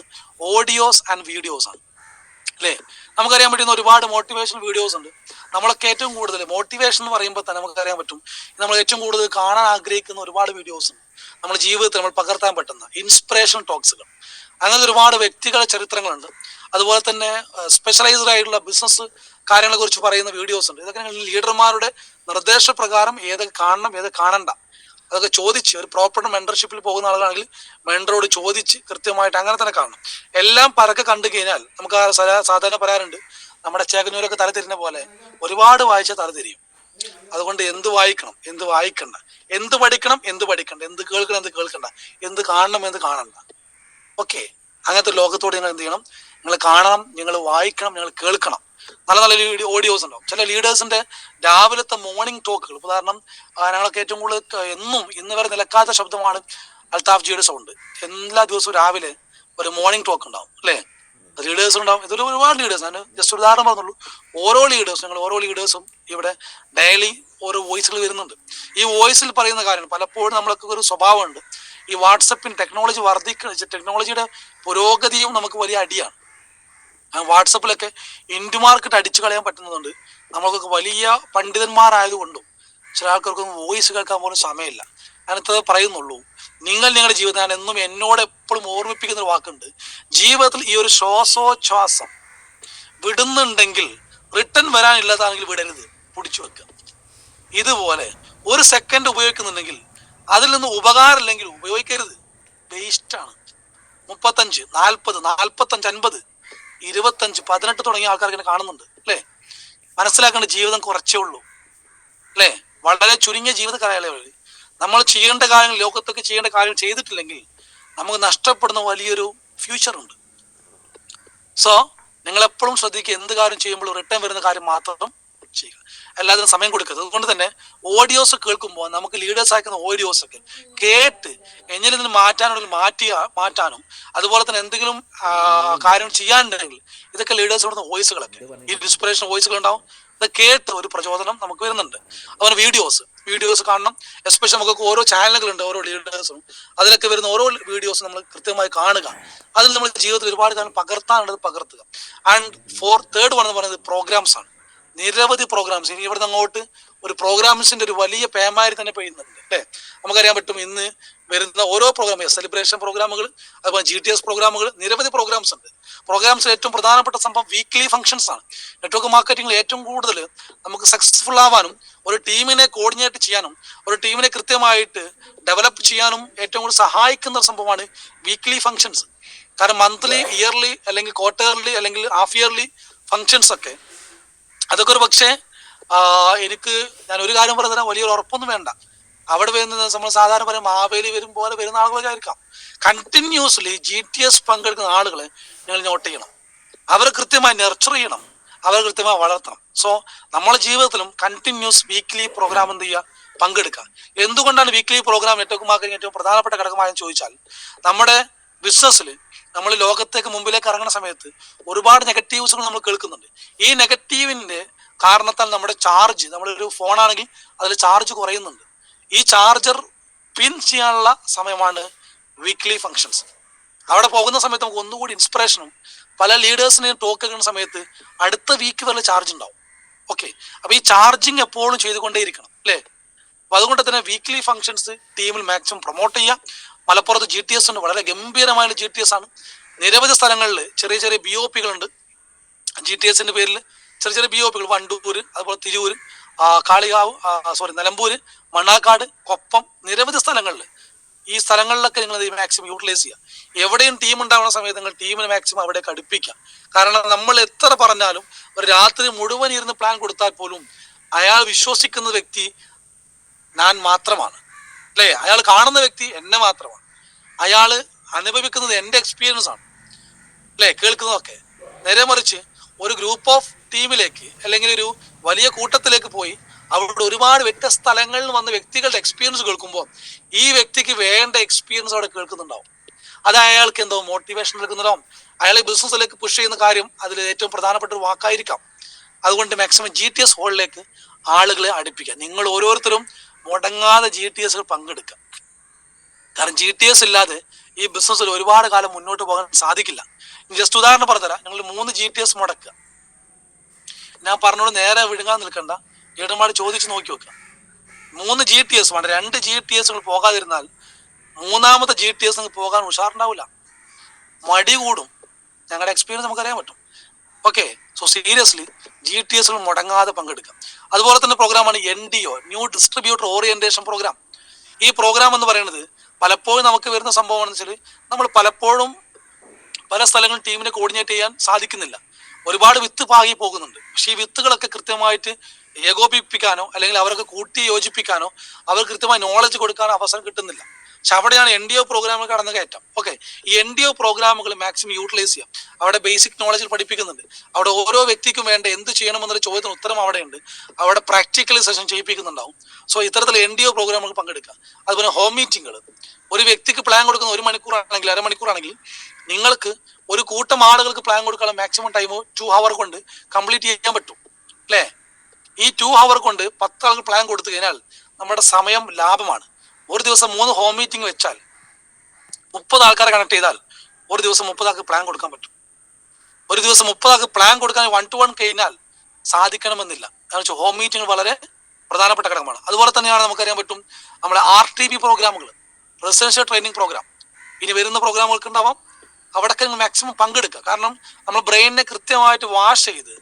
S1: audios and videos ആണ് അല്ലേ. നമുക്കറിയാൻ പറ്റുന്ന ഒരുപാട് മോട്ടിവേഷണൽ വീഡിയോസ് ഉണ്ട്. നമ്മളൊക്കെ ഏറ്റവും കൂടുതൽ മോട്ടിവേഷൻ എന്ന് പറയുമ്പോൾ തന്നെ നമുക്കറിയാൻ പറ്റും നമ്മൾ ഏറ്റവും കൂടുതൽ കാണാൻ ആഗ്രഹിക്കുന്ന ഒരുപാട് വീഡിയോസ് ഉണ്ട്. നമ്മുടെ ജീവിതത്തിൽ നമ്മൾ പകർത്താൻ പറ്റുന്ന ഇൻസ്പിറേഷൻ ടോക്സുകൾ, അങ്ങനത്തെ ഒരുപാട് വ്യക്തികളുടെ ചരിത്രങ്ങളുണ്ട്. അതുപോലെ തന്നെ സ്പെഷ്യലൈസ്ഡ് ആയിട്ടുള്ള ബിസിനസ് കാര്യങ്ങളെ കുറിച്ച് പറയുന്ന വീഡിയോസ് ഉണ്ട്. ഇതൊക്കെ നിങ്ങൾ ലീഡർമാരുടെ നിർദ്ദേശപ്രകാരം ഏതൊക്കെ കാണണം ഏതൊക്കെ കാണണ്ട അതൊക്കെ ചോദിച്ച്, ഒരു പ്രോപ്പർ മെന്റർഷിപ്പിൽ പോകുന്ന ആളുകളാണെങ്കിൽ മെന്ററോട് ചോദിച്ച് കൃത്യമായിട്ട് അങ്ങനെ തന്നെ കാണണം. എല്ലാം പരക്കെ കണ്ടു കഴിഞ്ഞാൽ നമുക്ക് സാധാരണ പറയാറുണ്ട്, നമ്മുടെ ചേകന്നൂരൊക്കെ തല തിരിഞ്ഞ പോലെ ഒരുപാട് വായിച്ചാൽ തല തിരിയും. അതുകൊണ്ട് എന്ത് വായിക്കണം എന്ത് വായിക്കണ്ട, എന്ത് പഠിക്കണം എന്ത് പഠിക്കണ്ട, എന്ത് കേൾക്കണം എന്ത് കേൾക്കണ്ട, എന്ത് കാണണം എന്ത് കാണണ്ട. ഓക്കെ, അങ്ങനത്തെ ലോകത്തോട് നിങ്ങൾ എന്ത് ചെയ്യണം, നിങ്ങൾ കാണണം, നിങ്ങൾ വായിക്കണം, നിങ്ങൾ കേൾക്കണം. നല്ല നല്ല ഓഡിയോസ് ഉണ്ടാവും. ചില ലീഡേഴ്സിന്റെ രാവിലത്തെ മോർണിംഗ് ടോക്കുകൾ, ഉദാഹരണം ഞങ്ങളൊക്കെ ഏറ്റവും കൂടുതൽ എന്നും ഇന്ന് വരെ നിലക്കാത്ത ശബ്ദമാണ് അൽത്താഫ് ജിയുടെ സൗണ്ട്. എല്ലാ ദിവസവും രാവിലെ ഒരു മോർണിംഗ് ടോക്ക് ഉണ്ടാവും അല്ലേ, ലീഡേഴ്സ് ഉണ്ടാവും. ഇതൊരു ഒരുപാട് ലീഡേഴ്സ്, ഞാൻ ജസ്റ്റ് ഉദാഹരണം പറഞ്ഞുള്ളൂ. ഓരോ ലീഡേഴ്സും ഇവിടെ ഡെയിലി ഓരോ വോയിസുകൾ വരുന്നുണ്ട്. ഈ വോയിസിൽ പറയുന്ന കാര്യം പലപ്പോഴും നമ്മളൊക്കെ ഒരു സ്വഭാവമുണ്ട്, ഈ വാട്സപ്പിൻ ടെക്നോളജിയുടെ പുരോഗതിയും നമുക്ക് വലിയ അടിയാണ്. വാട്സപ്പിലൊക്കെ ഇൻഡു മാർക്കറ്റ് അടിച്ചു കളയാൻ പറ്റുന്നതുകൊണ്ട് നമ്മൾക്കൊക്കെ വലിയ പണ്ഡിതന്മാരായതുകൊണ്ടും ചില ആൾക്കാർക്കൊന്നും വോയിസ് കേൾക്കാൻ പോലും സമയമില്ല. ഞാനിത് പറയുന്നുള്ളൂ, നിങ്ങളുടെ ജീവിതം, ഞാൻ എന്നും എന്നോട് എപ്പോഴും ഓർമ്മിപ്പിക്കുന്ന ഒരു വാക്കുണ്ട്, ജീവിതത്തിൽ ഈ ഒരു ശ്വാസോച്ഛ്വാസം വിടുന്നുണ്ടെങ്കിൽ റിട്ടേൺ വരാനില്ലാതാണെങ്കിൽ വിടരുത്, പിടിച്ചു വെക്കുക. ഇതുപോലെ ഒരു സെക്കൻഡ് ഉപയോഗിക്കുന്നുണ്ടെങ്കിൽ അതിൽ നിന്ന് ഉപകാരമില്ലെങ്കിൽ ഉപയോഗിക്കരുത്, വേസ്റ്റാണ്. 35, 40, 45, 50, 25, 18 തുടങ്ങിയ ആൾക്കാർക്ക് ഇങ്ങനെ കാണുന്നുണ്ട് അല്ലേ. മനസ്സിലാക്കേണ്ട ജീവിതം കുറച്ചേ ഉള്ളൂ അല്ലേ, വളരെ ചുരുങ്ങിയ ജീവിത കാലയളവിൽ നമ്മൾ ചെയ്യേണ്ട കാര്യങ്ങൾ, ലോകത്തൊക്കെ ചെയ്യേണ്ട കാര്യം ചെയ്തിട്ടില്ലെങ്കിൽ നമുക്ക് നഷ്ടപ്പെടുന്ന വലിയൊരു ഫ്യൂച്ചർ ഉണ്ട്. സോ നിങ്ങൾ എപ്പോഴും ശ്രദ്ധിക്കുക, എന്ത് കാര്യം ചെയ്യുമ്പോഴും റിട്ടേൺ വരുന്ന കാര്യം മാത്രം ചെയ്യുക, എല്ലാത്തിനും സമയം കൊടുക്കരുത്. അതുകൊണ്ട് തന്നെ ഓഡിയോസ് കേൾക്കുമ്പോൾ നമുക്ക് ലീഡേഴ്സ് അയക്കുന്ന ഓഡിയോസ് ഒക്കെ കേട്ട് എങ്ങനെ മാറ്റാനും അതുപോലെ തന്നെ എന്തെങ്കിലും കാര്യം ചെയ്യാനുണ്ടെങ്കിൽ ഇതൊക്കെ ലീഡേഴ്സ് കൊടുക്കുന്ന വോയിസുകളൊക്കെ, ഈ ഇൻസ്പിറേഷൻ വോയിസുകൾ ഉണ്ടാവും. ഇത് കേട്ട് ഒരു പ്രചോദനം നമുക്ക് വരുന്നുണ്ട്. അതുപോലെ വീഡിയോസ് കാണണം. എസ്പെഷ്യലി നമുക്ക് ഓരോ ചാനലുകളുണ്ട്, ഓരോ ലീഡേഴ്സും, അതിലൊക്കെ വരുന്ന ഓരോ വീഡിയോസും നമ്മൾ കൃത്യമായി കാണുക. അതിൽ നമ്മൾ ജീവിതത്തിൽ ഒരുപാട് കാര്യം പകർത്താനുള്ളത് പകർത്തുക. ആൻഡ് തേർഡ് വൺ എന്ന് പറയുന്നത് പ്രോഗ്രാംസ് ആണ്. നിരവധി പ്രോഗ്രാംസ്, ഇനി ഇവിടുന്ന് അങ്ങോട്ട് ഒരു പ്രോഗ്രാംസിന്റെ ഒരു വലിയ പേമാരി തന്നെ പെയ്യുന്നുണ്ട് അല്ലേ. നമുക്കറിയാൻ പറ്റും ഇന്ന് വരുന്ന ഓരോ പ്രോഗ്രാമുകൾ, സെലിബ്രേഷൻ പ്രോഗ്രാമുകൾ, അതുപോലെ GTS പ്രോഗ്രാമുകൾ, നിരവധി പ്രോഗ്രാംസ് ഉണ്ട്. പ്രോഗ്രാംസിൽ ഏറ്റവും പ്രധാനപ്പെട്ട സംഭവം വീക്ക്ലി ഫംഗ്ഷൻസ് ആണ്. നെറ്റ്വർക്ക് മാർക്കറ്റിംഗിൽ ഏറ്റവും കൂടുതൽ നമുക്ക് സക്സസ്ഫുൾ ആവാനും ഒരു ടീമിനെ കോർഡിനേറ്റ് ചെയ്യാനും ഒരു ടീമിനെ കൃത്യമായിട്ട് ഡെവലപ്പ് ചെയ്യാനും ഏറ്റവും കൂടുതൽ സഹായിക്കുന്ന ഒരു സംഭവമാണ് വീക്ക്ലി ഫംഗ്ഷൻസ്. കാരണം മന്ത്ലി, ഇയർലി അല്ലെങ്കിൽ ക്വാർട്ടർലി അല്ലെങ്കിൽ ഹാഫ് ഇയർലി ഫംഗ്ഷൻസ് ഒക്കെ അതൊക്കെ ഒരു പക്ഷേ ഞാൻ ഒരു കാര്യം പറഞ്ഞാൽ വലിയൊരു ഉറപ്പൊന്നും വേണ്ട. അവിടെ വരുന്നത് നമ്മൾ സാധാരണ പറയും മാവേലി വരും പോലെ വരുന്ന ആളുകളൊക്കെ ആയിരിക്കാം. കണ്ടിന്യൂസ്ലി GTS പങ്കെടുക്കുന്ന ആളുകളെ നിങ്ങൾ നോട്ട് ചെയ്യണം, അവരെ കൃത്യമായി നെർച്ചർ ചെയ്യണം, അവർ കൃത്യമായി വളർത്തണം. സോ നമ്മുടെ ജീവിതത്തിലും കണ്ടിന്യൂസ് വീക്ക്ലി പ്രോഗ്രാം എന്ത് ചെയ്യുക, പങ്കെടുക്കുക. എന്തുകൊണ്ടാണ് വീക്ക്ലി പ്രോഗ്രാം നെറ്റ്വർക്ക് മാർക്കറ്റിംഗ് ഏറ്റവും പ്രധാനപ്പെട്ട ഘടകമായെന്ന് ചോദിച്ചാൽ, നമ്മുടെ ബിസിനസ്സിൽ നമ്മൾ ലോകത്തേക്ക് മുമ്പിലേക്ക് ഇറങ്ങുന്ന സമയത്ത് ഒരുപാട് നെഗറ്റീവ്സുകൾ നമ്മൾ കേൾക്കുന്നുണ്ട്. ഈ നെഗറ്റീവിന്റെ കാരണത്താൽ നമ്മുടെ ചാർജ്, നമ്മളൊരു ഫോണാണെങ്കിൽ അതിൽ ചാർജ് കുറയുന്നുണ്ട്. ഈ ചാർജർ പിൻ ചെയ്യാനുള്ള സമയമാണ് വീക്ക്ലി ഫങ്ഷൻസ്. അവിടെ പോകുന്ന സമയത്ത് നമുക്ക് ഒന്നുകൂടി ഇൻസ്പിറേഷനും പല ലീഡേഴ്സിനെയും ടോക്ക് ചെയ്യുന്ന സമയത്ത് അടുത്ത വീക്ക് വരെ ചാർജ് ഉണ്ടാവും. ഓക്കെ, അപ്പൊ ഈ ചാർജിങ് എപ്പോഴും ചെയ്തുകൊണ്ടേയിരിക്കണം അല്ലേ. അപ്പൊ അതുകൊണ്ട് തന്നെ വീക്ക്ലി ഫങ്ഷൻസ് ടീമിൽ മാക്സിമം പ്രൊമോട്ട് ചെയ്യുക. മലപ്പുറത്ത് GTS ഉണ്ട്, വളരെ ഗംഭീരമായ GTS ആണ്. നിരവധി സ്ഥലങ്ങളിൽ ചെറിയ ചെറിയ BOP കളുണ്ട്. GTSന്റെ പേരിൽ ചെറിയ ചെറിയ BOP കൾ വണ്ടൂര്, അതുപോലെ തിരൂര്, കാളികാവ്, നിലമ്പൂര്, മണ്ണാർക്കാട്, കൊപ്പം, നിരവധി സ്ഥലങ്ങളിൽ. ഈ സ്ഥലങ്ങളിലൊക്കെ നിങ്ങൾ ഇത് മാക്സിമം യൂട്ടിലൈസ് ചെയ്യുക. എവിടെയും ടീം ഉണ്ടാവുന്ന സമയത്ത് നിങ്ങൾ ടീമിനെ മാക്സിമം അവിടേക്ക് അടുപ്പിക്കുക. കാരണം നമ്മൾ എത്ര പറഞ്ഞാലും ഒരു രാത്രി മുഴുവൻ ഇരുന്ന് പ്ലാൻ കൊടുത്താൽ പോലും അയാൾ വിശ്വസിക്കുന്ന വ്യക്തി ഞാൻ മാത്രമാണ് അല്ലേ. അയാൾ കാണുന്ന വ്യക്തി എന്നെ മാത്രമാണ്. അയാൾ അനുഭവിക്കുന്നത് എൻ്റെ എക്സ്പീരിയൻസ് ആണ് അല്ലേ, കേൾക്കുന്നതൊക്കെ. നേരെ മറിച്ച് ഒരു ഗ്രൂപ്പ് ഓഫ് ടീമിലേക്ക് അല്ലെങ്കിൽ ഒരു വലിയ കൂട്ടത്തിലേക്ക് പോയി അവിടെ ഒരുപാട് വ്യത്യസ്ത സ്ഥലങ്ങളിൽ വന്ന വ്യക്തികളുടെ എക്സ്പീരിയൻസ് കേൾക്കുമ്പോൾ ഈ വ്യക്തിക്ക് വേണ്ട എക്സ്പീരിയൻസ് അവിടെ കേൾക്കുന്നുണ്ടാവും. അത് അയാൾക്ക് എന്തോ മോട്ടിവേഷൻ നൽകുന്നതാവും. അയാളെ ബിസിനസ്സിലേക്ക് പുഷ് ചെയ്യുന്ന കാര്യം അതിൽ ഏറ്റവും പ്രധാനപ്പെട്ട ഒരു വാക്കായിരിക്കാം. അതുകൊണ്ട് മാക്സിമം GTS ഹോളിലേക്ക് ആളുകളെ അടുപ്പിക്കുക. നിങ്ങൾ ഓരോരുത്തരും മുടങ്ങാതെ GTS പങ്കെടുക്കുക. കാരണം GTS ഇല്ലാതെ ഈ ബിസിനസ്സിൽ ഒരുപാട് കാലം മുന്നോട്ട് പോകാൻ സാധിക്കില്ല. ജസ്റ്റ് ഉദാഹരണം പറഞ്ഞുതരാം. നിങ്ങൾ 3 GTS മുടക്കുക. ഞാൻ പറഞ്ഞോട് നേരെ വിഴുങ്ങാൻ നിൽക്കണ്ട, ഏട്ടന്മാർ ചോദിച്ച് നോക്കി വെക്കുക. 3 GTS വേണ്ട, 2 GTS പോകാതിരുന്നാൽ 3ാമത്തെ GTS പോകാൻ ഉഷാറുണ്ടാവില്ല, മടി കൂടും. ഞങ്ങളുടെ എക്സ്പീരിയൻസ് നമുക്കറിയാൻ പറ്റും. ഓക്കെ, സോ സീരിയസ്ലി GTS മുടങ്ങാതെ പങ്കെടുക്കാം. അതുപോലെ തന്നെ പ്രോഗ്രാമാണ് NDO, new distributor orientation programme. ഈ പ്രോഗ്രാം എന്ന് പറയുന്നത് പലപ്പോഴും നമുക്ക് വരുന്ന സംഭവമാണെന്ന് വെച്ചാൽ, നമ്മൾ പലപ്പോഴും പല സ്ഥലങ്ങളും ടീമിനെ കോർഡിനേറ്റ് ചെയ്യാൻ സാധിക്കുന്നില്ല. ഒരുപാട് വിത്ത് പാകി പോകുന്നുണ്ട്. പക്ഷെ ഈ വിത്തുകളൊക്കെ കൃത്യമായിട്ട് ഏകോപിപ്പിക്കാനോ അല്ലെങ്കിൽ അവർക്ക് കൂട്ടി യോജിപ്പിക്കാനോ അവർ കൃത്യമായി നോളജ് കൊടുക്കാനോ അവസരം കിട്ടുന്നില്ല. പക്ഷെ അവിടെയാണ് NDO പ്രോഗ്രാമുകൾ കടന്നു കയറ്റം. ഓക്കെ, ഈ NDO പ്രോഗ്രാമുകൾ മാക്സിമം യൂട്ടിലൈസ് ചെയ്യാം. അവിടെ ബേസിക് നോളജിൽ പഠിപ്പിക്കുന്നുണ്ട്. അവിടെ ഓരോ വ്യക്തിക്കും വേണ്ട എന്ത് ചെയ്യണമെന്നൊരു ചോദ്യത്തിന് ഉത്തരം അവിടെയുണ്ട്. അവിടെ പ്രാക്ടിക്കലി സെഷൻ ചെയ്യിപ്പിക്കുന്നുണ്ടാവും. സോ ഇത്തരത്തിൽ NDO പ്രോഗ്രാമുകൾ പങ്കെടുക്കുക. അതുപോലെ ഹോം മീറ്റിങ്ങുകൾ. ഒരു വ്യക്തിക്ക് പ്ലാൻ കൊടുക്കുന്ന 1 മണിക്കൂറാണെങ്കിൽ, അരമണിക്കൂറാണെങ്കിൽ, നിങ്ങൾക്ക് ഒരു കൂട്ടം ആളുകൾക്ക് പ്ലാൻ കൊടുക്കാനുള്ള മാക്സിമം ടൈം 2 hour കൊണ്ട് കംപ്ലീറ്റ് ചെയ്യാൻ പറ്റും അല്ലേ. ഈ 2 hour കൊണ്ട് 10 ആൾക്ക് പ്ലാൻ കൊടുത്തു കഴിഞ്ഞാൽ നമ്മുടെ സമയം ലാഭമാണ്. ഒരു ദിവസം 3 ഹോം മീറ്റിംഗ് വെച്ചാൽ 30 ആൾക്കാരെ കണക്ട് ചെയ്താൽ ഒരു ദിവസം 30 ആൾക്ക് പ്ലാൻ കൊടുക്കാൻ പറ്റും. ഒരു ദിവസം 30 ആൾക്ക് പ്ലാൻ കൊടുക്കാൻ 1 to 1 കഴിഞ്ഞാൽ സാധിക്കണമെന്നില്ല. കാരണം ഹോം മീറ്റിംഗ് വളരെ പ്രധാനപ്പെട്ട ഘടകമാണ്. അതുപോലെ തന്നെയാണ് നമുക്കറിയാൻ പറ്റും നമ്മുടെ RTP പ്രോഗ്രാമുകൾ, റെസിഡൻഷ്യൽ ട്രെയിനിങ് പ്രോഗ്രാം. ഇനി വരുന്ന പ്രോഗ്രാമുകൾക്ക് ഉണ്ടാവാം. അവിടെയൊക്കെ മാക്സിമം പങ്കെടുക്കുക. കാരണം നമ്മൾ ബ്രെയിനിനെ കൃത്യമായിട്ട് വാഷ് ചെയ്ത്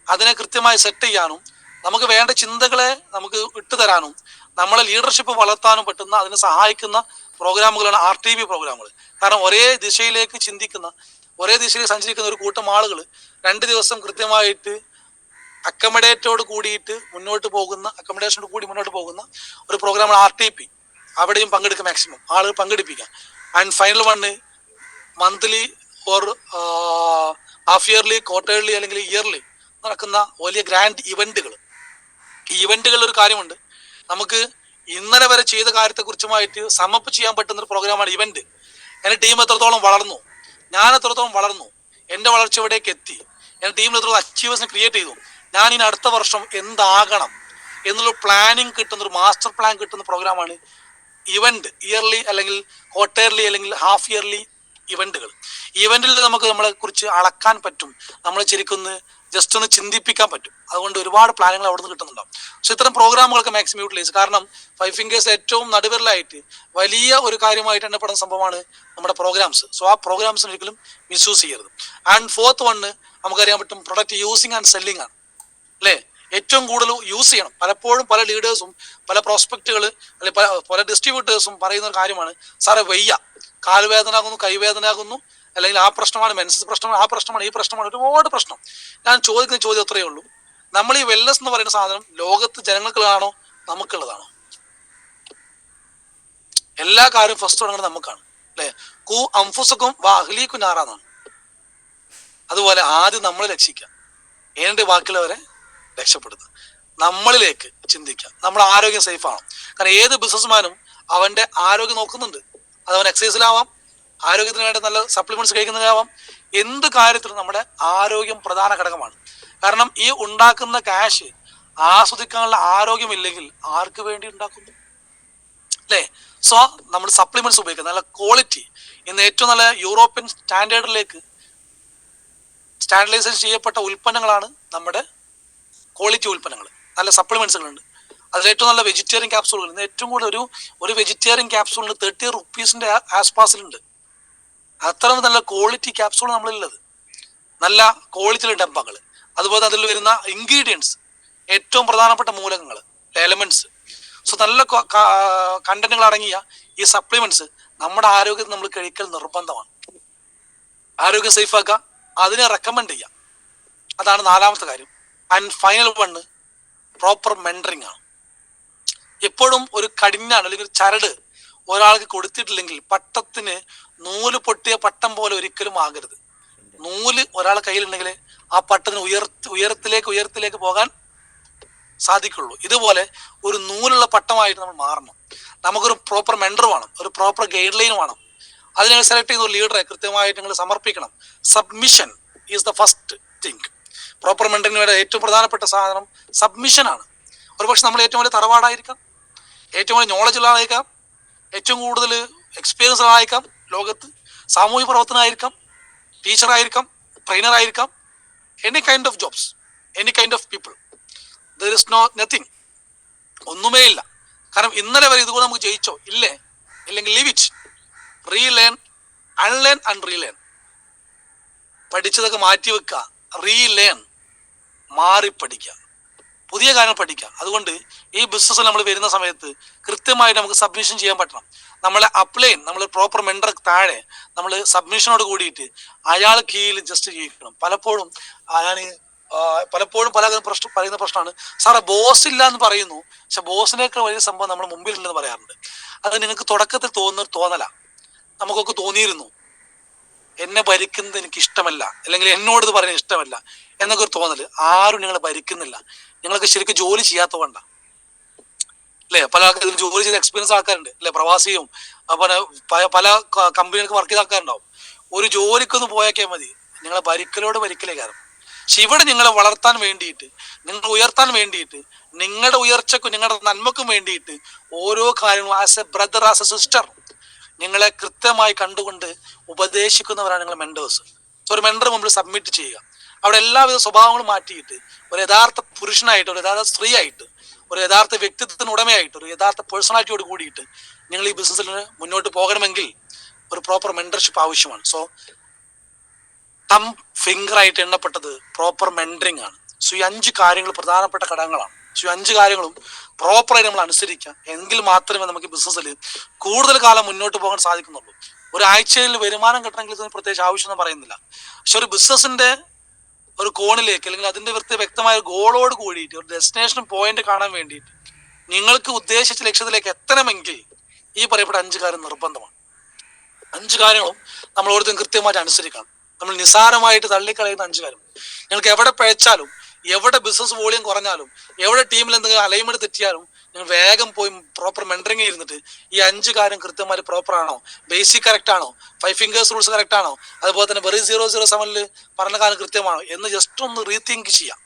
S1: അതിനെ കൃത്യമായി സെറ്റ് ചെയ്യാനും നമുക്ക് വേണ്ട ചിന്തകളെ നമുക്ക് ഇട്ടുതരാനും നമ്മളെ ലീഡർഷിപ്പ് വളർത്താനും പറ്റുന്ന അതിനെ സഹായിക്കുന്ന പ്രോഗ്രാമുകളാണ് RTP പ്രോഗ്രാമുകൾ. കാരണം ഒരേ ദിശയിലേക്ക് ചിന്തിക്കുന്ന, ഒരേ ദിശയിൽ സഞ്ചരിക്കുന്ന ഒരു കൂട്ടം ആളുകൾ 2 ദിവസം കൃത്യമായിട്ട് അക്കമഡേറ്റോട് കൂടിയിട്ട് മുന്നോട്ട് പോകുന്ന, അക്കമഡേഷനോട് കൂടി മുന്നോട്ട് പോകുന്ന ഒരു പ്രോഗ്രാമാണ് RTP. അവിടെയും പങ്കെടുക്കുക, മാക്സിമം ആളുകൾ പങ്കെടുപ്പിക്കുക. And final one monthly or half yearly, quarterly അല്ലെങ്കിൽ ഇയർലി നടക്കുന്ന വലിയ ഗ്രാൻഡ് ഇവന്റുകൾ. ഈ ഇവന്റുകളിൽ ഒരു കാര്യമുണ്ട്, നമുക്ക് ഇന്നലെ വരെ ചെയ്ത കാര്യത്തെക്കുറിച്ചുമായിട്ട് സമപ്പ് ചെയ്യാൻ പറ്റുന്ന ഒരു പ്രോഗ്രാമാണ് ഇവന്റ്. എൻ്റെ ടീം എത്രത്തോളം വളർന്നു, ഞാൻ എത്രത്തോളം വളർന്നു, എൻ്റെ വളർച്ച എവിടേക്ക് എത്തി, എൻ്റെ ടീമിൽ എത്രത്തോളം അച്ചീവേഴ്സിനെ ക്രിയേറ്റ് ചെയ്തു, ഞാൻ ഇനി അടുത്ത വർഷം എന്താകണം എന്നുള്ള പ്ലാനിങ് കിട്ടുന്ന, ഒരു മാസ്റ്റർ പ്ലാൻ കിട്ടുന്ന പ്രോഗ്രാമാണ് ഇവന്റ്. ഇയർലി അല്ലെങ്കിൽ ക്വാർട്ടേർലി അല്ലെങ്കിൽ ഹാഫ് ഇയർലി ഇവന്റുകൾ. ഇവന്റിൽ നമുക്ക് നമ്മളെ കുറിച്ച് അളക്കാൻ പറ്റും, നമ്മളെ ശരിക്കൊന്ന് ജസ്റ്റ് ഒന്ന് ചിന്തിപ്പിക്കാൻ പറ്റും. അതുകൊണ്ട് ഒരുപാട് പ്ലാനുകൾ അവിടെ നിന്ന് കിട്ടുന്നുണ്ടാവും. സോ ഇത്തരം പ്രോഗ്രാമുകളൊക്കെ മാക്സിമം യൂട്ടിലൈസ്. കാരണം 5 ഫിംഗേഴ്സ് ഏറ്റവും നടുവിരലായിട്ട് വലിയ ഒരു കാര്യമായിട്ട് എണ്ണപ്പെടുന്ന സംഭവമാണ് നമ്മുടെ പ്രോഗ്രാംസ്. സോ ആ പ്രോഗ്രാംസിന് ഒരിക്കലും മിസ്യൂസ് ചെയ്യരുത്. ആൻഡ് 4th വണ് നമുക്കറിയാൻ പറ്റും പ്രൊഡക്റ്റ് യൂസിങ് ആൻഡ് സെല്ലിംഗ് ആണ് അല്ലേ. ഏറ്റവും കൂടുതൽ യൂസ് ചെയ്യണം. പലപ്പോഴും പല ലീഡേഴ്സും പല പ്രോസ്പെക്റ്റുകൾ അല്ലെങ്കിൽ പല ഡിസ്ട്രിബ്യൂട്ടേഴ്സും പറയുന്ന ഒരു കാര്യമാണ്, സാറേ വയ്യ, കാൽവേദന ആകുന്നു, കൈവേദന ആകുന്നു, അല്ലെങ്കിൽ ആ പ്രശ്നമാണ്, മെൻസസ് പ്രശ്നമാണ്, ആ പ്രശ്നമാണ്, ഈ പ്രശ്നമാണ്, ഒരുപാട് പ്രശ്നം. ഞാൻ ചോദിക്കുന്ന ചോദ്യം അത്രയേ ഉള്ളൂ, നമ്മൾ ഈ വെൽനസ് എന്ന് പറയുന്ന സാധനം ലോകത്ത് ജനങ്ങൾക്കുള്ളതാണോ നമുക്കുള്ളതാണോ? എല്ലാ കാര്യവും ഫസ്റ്റ് തുടങ്ങുന്നത് നമുക്കാണ് അല്ലെ. കു അംഫുസക്കും വാഹ്ലീക്കു നാറാന്നാണ്. അതുപോലെ ആദ്യം നമ്മളെ രക്ഷിക്കുക. എൻ്റെ ബാക്കിയുള്ളവരെ രക്ഷപ്പെടുത്തുക. നമ്മളിലേക്ക് ചിന്തിക്കുക, നമ്മുടെ ആരോഗ്യം സേഫ് ആണോ. കാരണം ഏത് ബിസിനസ്മാനും അവൻ്റെ ആരോഗ്യം നോക്കുന്നുണ്ട്. അതവൻ എക്സസൈസിലാവാം, ആരോഗ്യത്തിന് വേണ്ടി നല്ല സപ്ലിമെന്റ്സ് കഴിക്കുന്നതാവാം, എന്ത് കാര്യത്തിലും നമ്മുടെ ആരോഗ്യം പ്രധാന ഘടകമാണ്. കാരണം ഈ ഉണ്ടാക്കുന്ന ക്യാഷ് ആസ്വദിക്കാനുള്ള ആരോഗ്യമില്ലെങ്കിൽ ആർക്ക് വേണ്ടി ഉണ്ടാക്കുന്നു അല്ലേ? സോ നമ്മൾ സപ്ലിമെന്റ്സ് ഉപയോഗിക്കുക, നല്ല ക്വാളിറ്റി. ഇന്ന് ഏറ്റവും നല്ല യൂറോപ്യൻ സ്റ്റാൻഡേർഡിലേക്ക് സ്റ്റാൻഡർഡൈസേഷൻ ചെയ്യപ്പെട്ട ഉൽപ്പന്നങ്ങളാണ് നമ്മുടെ ക്വാളിറ്റി ഉൽപ്പന്നങ്ങൾ. നല്ല സപ്ലിമെന്റ്സുകളുണ്ട്. അതിൽ ഏറ്റവും നല്ല വെജിറ്റേറിയൻ ക്യാപ്സൂളുകൾ. ഇന്ന് ഏറ്റവും കൂടുതൽ ഒരു വെജിറ്റേറിയൻ ക്യാപ്സൂളിന് 30 റുപ്പീസിന്റെ ആസ്പാസിലുണ്ട്. അത്ര നല്ല ക്വാളിറ്റി ക്യാപ്സൂൾ നമ്മളുള്ളത്, നല്ല ക്വാളിറ്റിയിലെ ഡബ്ബകൾ. അതുപോലെ അതിൽ വരുന്ന ഇൻഗ്രീഡിയൻസ്, ഏറ്റവും പ്രധാനപ്പെട്ട മൂലകങ്ങൾ, എലമെന്റ്സ്. സോ നല്ല കണ്ടന്റുകൾ അടങ്ങിയ ഈ സപ്ലിമെന്റ്സ് നമ്മുടെ ആരോഗ്യത്തിൽ നമ്മൾ കഴിക്കൽ നിർബന്ധമാണ്. ആരോഗ്യം സേഫ് ആക്കുക, അതിനെ റെക്കമെൻഡ് ചെയ്യുക, അതാണ് 4ാമത്തെ കാര്യം. And final one proper mentoring ആണ്. എപ്പോഴും ഒരു കടിഞ്ഞാണ് അല്ലെങ്കിൽ ഒരു ചരട് ഒരാൾക്ക് കൊടുത്തിട്ടില്ലെങ്കിൽ പട്ടത്തിന് നൂല് പൊട്ടിയ പട്ടം പോലെ ഒരിക്കലും ആകരുത്. നൂല് ഒരാളെ കയ്യിലുണ്ടെങ്കിൽ ആ പട്ടത്തിന് ഉയരത്തിലേക്ക് പോകാൻ സാധിക്കുള്ളൂ. ഇതുപോലെ ഒരു നൂലുള്ള പട്ടമായിട്ട് നമ്മൾ മാറണം. നമുക്കൊരു പ്രോപ്പർ മെന്റർ വേണം, ഒരു പ്രോപ്പർ ഗൈഡ് ലൈൻ വേണം. അതിനെ സെലക്ട് ചെയ്യുന്ന ഒരു ലീഡറെ കൃത്യമായിട്ട് നിങ്ങൾ സമർപ്പിക്കണം. Submission is the first thing. Proper മെന്ററിന് വേണ്ട ഏറ്റവും പ്രധാനപ്പെട്ട സാധനം സബ്മിഷൻ ആണ്. ഒരുപക്ഷെ നമ്മൾ ഏറ്റവും വലിയ തറവാടായിരിക്കാം, ഏറ്റവും വലിയ നോളജ് ഉള്ള ആളായിരിക്കാം, ഏറ്റവും കൂടുതൽ എക്സ്പീരിയൻസ് ആയിരിക്കാം ലോകത്ത്, സാമൂഹിക പ്രവർത്തനമായിരിക്കാം, ടീച്ചറായിരിക്കാം, ട്രെയിനറായിരിക്കാം, any kind of jobs, any kind of people. There is nothing, ഒന്നുമേ ഇല്ല. കാരണം ഇന്നലെ വരെ ഇതുപോലെ നമുക്ക് ജയിച്ചോ ഇല്ലേ? ഇല്ലെങ്കിൽ leave it, relearn, unlearn and relearn. പഠിച്ചതൊക്കെ മാറ്റി വെക്കുക, റീലേൺ, മാറി പഠിക്കുക, പുതിയ കാര്യങ്ങൾ പഠിക്കുക. അതുകൊണ്ട് ഈ ബിസിനസ്സിൽ നമ്മൾ വരുന്ന സമയത്ത് കൃത്യമായിട്ട് നമുക്ക് സബ്മിഷൻ ചെയ്യാൻ പറ്റണം. നമ്മളെ അപ്ലൈൻ, നമ്മൾ പ്രോപ്പർ മെന്റർ താഴെ നമ്മൾ സബ്മിഷനോട് കൂടിയിട്ട് അയാൾ കീഴിൽ ജസ്റ്റ് ജീവിക്കണം. പലപ്പോഴും പല പറയുന്ന പ്രശ്നമാണ്, സാറേ ബോസ് ഇല്ല എന്ന് പറയുന്നു, പക്ഷെ ബോസിനേക്കാൾ വലിയ സംഭവം നമ്മൾ മുമ്പിലുണ്ടെന്ന് പറയാറുണ്ട്. അത് നിങ്ങൾക്ക് തുടക്കത്തിൽ തോന്നല, നമുക്കൊക്കെ തോന്നിയിരുന്നു, എന്നെ ഭരിക്കുന്നത് എനിക്ക് ഇഷ്ടമല്ല, അല്ലെങ്കിൽ എന്നോട് ഇത് പറയുന്നത് ഇഷ്ടമല്ല എന്നൊക്കെ ഒരു തോന്നല്. ആരും നിങ്ങളെ ഭരിക്കുന്നില്ല, നിങ്ങൾക്ക് ശരിക്കും ജോലി ചെയ്യാത്തതുകൊണ്ടാ അല്ലെ? പല ആൾക്കാരും ജോലി ചെയ്ത എക്സ്പീരിയൻസ് ആൾക്കാരുണ്ട് അല്ലെ, പ്രവാസിയും പല കമ്പനികൾക്ക് വർക്ക് ചെയ്ത ആൾക്കാരുണ്ടാവും. ഒരു ജോലിക്കൊന്ന് പോയാൽ മതി, നിങ്ങളെ ഭരിക്കലേ കാരണം. പക്ഷെ ഇവിടെ നിങ്ങളെ വളർത്താൻ വേണ്ടിയിട്ട്, നിങ്ങൾ ഉയർത്താൻ വേണ്ടിയിട്ട്, നിങ്ങളുടെ ഉയർച്ചക്കും നിങ്ങളുടെ നന്മക്കും വേണ്ടിയിട്ട് ഓരോ കാര്യങ്ങളും as A brother, as A sister നിങ്ങളെ കൃത്യമായി കണ്ടുകൊണ്ട് ഉപദേശിക്കുന്നവരാണ് നിങ്ങളുടെ മെന്റേഴ്സ്. ഒരു മെന്റർ മുമ്പിൽ സബ്മിറ്റ് ചെയ്യുക, അവിടെ എല്ലാവിധ സ്വഭാവങ്ങളും മാറ്റിയിട്ട് ഒരു യഥാർത്ഥ പുരുഷനായിട്ട്, ഒരു യഥാർത്ഥ സ്ത്രീ ആയിട്ട്, ഒരു യഥാർത്ഥ വ്യക്തിത്വത്തിന് ഉടമയായിട്ട്, ഒരു യഥാർത്ഥ പേഴ്സണാലിറ്റിയോട് കൂടിയിട്ട് നിങ്ങൾ ഈ ബിസിനസ്സിൽ മുന്നോട്ട് പോകണമെങ്കിൽ ഒരു പ്രോപ്പർ മെന്റർഷിപ്പ് ആവശ്യമാണ്. സോ ഫിംഗർ ആയിട്ട് എണ്ണപ്പെട്ടത് പ്രോപ്പർ മെന്ററിങ് ആണ്. സോ ഈ 5 കാര്യങ്ങൾ പ്രധാനപ്പെട്ട ഘടകങ്ങളാണ്. സോ 5 കാര്യങ്ങളും പ്രോപ്പറായി നമ്മൾ അനുസരിക്കുക, എങ്കിൽ മാത്രമേ നമുക്ക് ബിസിനസ്സിൽ കൂടുതൽ കാലം മുന്നോട്ട് പോകാൻ സാധിക്കുന്നുള്ളൂ. ഒരാഴ്ചയിൽ വരുമാനം കിട്ടണമെങ്കിൽ ഇതിന് പ്രത്യേകിച്ച് ആവശ്യമൊന്നും പറയുന്നില്ല. പക്ഷെ ഒരു ബിസിനസിന്റെ ഒരു കോണിലേക്ക്, അല്ലെങ്കിൽ അതിന്റെ വ്യക്തമായ ഗോളോട് കൂടിയിട്ട് ഒരു ഡെസ്റ്റിനേഷൻ പോയിന്റ് കാണാൻ വേണ്ടിയിട്ട് നിങ്ങൾക്ക് ഉദ്ദേശിച്ച ലക്ഷ്യത്തിലേക്ക് എത്തണമെങ്കിൽ ഈ പറയപ്പെട്ട 5 കാര്യം നിർബന്ധമാണ്. 5 കാര്യങ്ങളും നമ്മൾ ഓരോരുത്തരും കൃത്യമായിട്ട് അനുസരിക്കണം. നമ്മൾ നിസ്സാരമായിട്ട് തള്ളിക്കളയുന്ന 5 കാര്യം. നിങ്ങൾക്ക് എവിടെ പഴച്ചാലും, എവിടെ ബിസിനസ് വോളിയം കുറഞ്ഞാലും, എവിടെ ടീമിൽ എന്തെങ്കിലും അലൈൻമെന്റ് തെറ്റിയാലും നിങ്ങൾ വേഗം പോയി പ്രോപ്പർ മെന്ററിങ് ഇരുന്നിട്ട് ഈ 5 കാര്യം കൃത്യമായിട്ട് പ്രോപ്പർ ആണോ, ബേസിക് കറക്റ്റ് ആണോ, 5 ഫിംഗേഴ്സ് റൂൾസ് കറക്റ്റ് ആണോ, അതുപോലെ തന്നെ വെറി 007 പറഞ്ഞ കാര്യം കൃത്യമാണോ എന്ന് ജസ്റ്റ് ഒന്ന് റീതിങ്ക് ചെയ്യാം.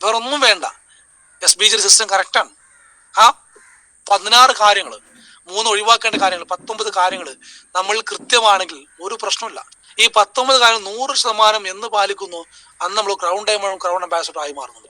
S1: വേറെ ഒന്നും വേണ്ട. SBG സിസ്റ്റം കറക്റ്റാണ്. ആ 16 കാര്യങ്ങൾ, 3 ഒഴിവാക്കേണ്ട കാര്യങ്ങൾ, 19 കാര്യങ്ങൾ നമ്മൾ കൃത്യമാണെങ്കിൽ ഒരു പ്രശ്നമില്ല. ഈ 19 കാര്യം 100% എന്ന് പാലിക്കുന്നു, അന്ന് നമ്മൾ ക്രൗൺ ഡയമണ്ടും ക്രൗൺ അംബാസഡർ ആയി മാറുന്നു.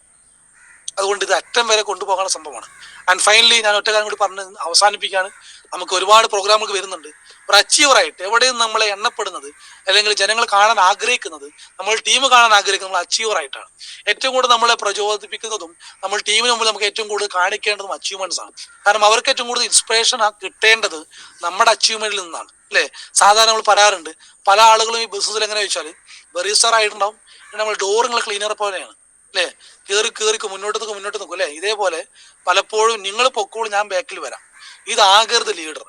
S1: അതുകൊണ്ട് ഇത് അറ്റം വരെ കൊണ്ടുപോകാനുള്ള സംഭവമാണ്. ആൻഡ് ഫൈനലി ഞാൻ ഒറ്റ കാര്യം കൂടി പറഞ്ഞ് അവസാനിപ്പിക്കുകയാണ്. നമുക്ക് ഒരുപാട് പ്രോഗ്രാമുകൾ വരുന്നുണ്ട്. ഒരു അച്ചീവറായിട്ട് എവിടെയും നമ്മളെ എണ്ണപ്പെടുന്നത്, അല്ലെങ്കിൽ ജനങ്ങൾ കാണാൻ ആഗ്രഹിക്കുന്നത്, നമ്മൾ ടീം കാണാൻ ആഗ്രഹിക്കുന്നത് നമ്മൾ അച്ചീവറായിട്ടാണ്. ഏറ്റവും കൂടുതൽ നമ്മളെ പ്രചോദിപ്പിക്കുന്നതും നമ്മൾ ടീമിന് മുമ്പിൽ നമുക്ക് ഏറ്റവും കൂടുതൽ കാണിക്കേണ്ടതും അച്ചീവ്മെന്റ്സ് ആണ്. കാരണം അവർക്ക് ഏറ്റവും കൂടുതൽ ഇൻസ്പിറേഷൻ കിട്ടേണ്ടത് നമ്മുടെ അച്ചീവ്മെന്റിൽ നിന്നാണ് അല്ലേ? സാധാരണ നമ്മൾ പറയാറുണ്ട്, പല ആളുകളും ഈ ബിസിനസ്സിൽ എങ്ങനെ വെച്ചാൽ ബെറീസർ ആയിട്ടുണ്ടാവും, നമ്മൾ ഡോറുകൾ ക്ലീനർ പോലെയാണ് അല്ലേ, കേറിക്ക് മുന്നോട്ട് നിൽക്കും അല്ലേ. ഇതേപോലെ പലപ്പോഴും നിങ്ങൾ പൊക്കോളും, ഞാൻ ബാക്കിൽ വരാം, ഇതാകരുത് ലീഡർ.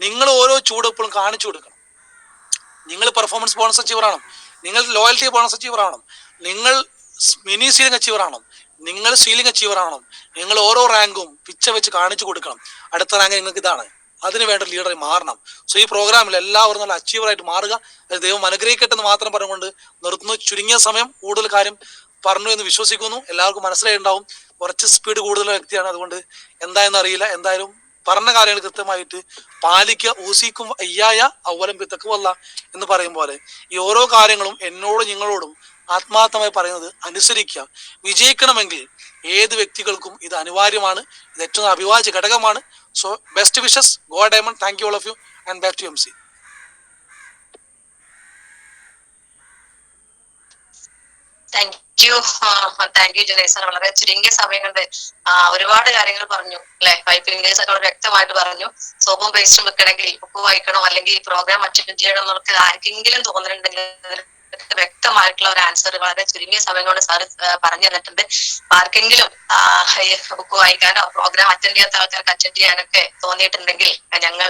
S1: നിങ്ങൾ ഓരോ ചൂടെപ്പോഴും കാണിച്ചു കൊടുക്കണം. നിങ്ങൾ പെർഫോമൻസ് ബോണസ് അച്ചീവർ ആവണം, നിങ്ങൾ ലോയൽറ്റി ബോണസ് അച്ചീവർ ആവണം, നിങ്ങൾ മിനി സീലിംഗ് അച്ചീവർ ആണോ, നിങ്ങൾ സീലിംഗ് അച്ചീവർ ആണോ, നിങ്ങൾ ഓരോ റാങ്കും പിച്ച വെച്ച് കാണിച്ചു കൊടുക്കണം. അടുത്ത റാങ്ക് നിങ്ങൾക്ക് ഇതാണ്, അതിന് വേണ്ട ലീഡറായി മാറണം. സോ ഈ പ്രോഗ്രാമിൽ എല്ലാവരും നല്ല അച്ചീവറായിട്ട് മാറുക. ദൈവം അനുഗ്രഹിക്കട്ടെ എന്ന് മാത്രം പറഞ്ഞുകൊണ്ട് നിർത്തുന്നു. ചുരുങ്ങിയ സമയം കൂടുതൽ കാര്യം പറഞ്ഞു എന്ന് വിശ്വസിക്കുന്നു. എല്ലാവർക്കും മനസ്സിലായി ഉണ്ടാവും. കുറച്ച് സ്പീഡ് കൂടുതലുള്ള വ്യക്തിയാണ്, അതുകൊണ്ട് എന്തായെന്ന് അറിയില്ല. എന്തായാലും പറഞ്ഞ കാര്യങ്ങൾ കൃത്യമായിട്ട് പാലിക്കുക. ഊസിക്കും അയ്യായ അവലംബി തക്കുവല്ല എന്ന് പറയും പോലെ ഈ ഓരോ കാര്യങ്ങളും എന്നോടും നിങ്ങളോടും ആത്മാർത്ഥമായി പറയുന്നത് അനുസരിക്കുക. വിജയിക്കണമെങ്കിൽ ഏത് വ്യക്തികൾക്കും ഇത് അനിവാര്യമാണ്. ഇത് ഏറ്റവും അഭിവാജ്യ ഘടകമാണ്. So best wishes, go diamond. Thank you all of you and back to MC.
S2: Thank you Junais sir. വളരെ ചുരുങ്ങിയ സമയം കൊണ്ട് ഒരുപാട് കാര്യങ്ങൾ പറഞ്ഞു അല്ലെ. പൈപ്പ് ലിങ്കേഴ്സ് ഒക്കെ വളരെ വ്യക്തമായിട്ട് പറഞ്ഞു. സോപ്പും പേസ്റ്റും വെക്കണമെങ്കിൽ ഉപ്പ് വായിക്കണോ അല്ലെങ്കിൽ പ്രോഗ്രാം അറ്റൻഡ് ചെയ്യണം എന്നൊക്കെ ആർക്കെങ്കിലും തോന്നുന്നുണ്ടെങ്കിൽ വ്യക്തമായിട്ടുള്ള ഒരു ആൻസർ വളരെ ചുരുങ്ങിയ സമയം കൊണ്ട് സാർ പറഞ്ഞു തന്നിട്ടുണ്ട്. ആർക്കെങ്കിലും ബുക്ക് വായിക്കാനോ പ്രോഗ്രാം അറ്റൻഡ് ചെയ്യാത്ത ആൾക്കാർക്ക് അറ്റൻഡ് ചെയ്യാനൊക്കെ തോന്നിയിട്ടുണ്ടെങ്കിൽ ഞങ്ങൾ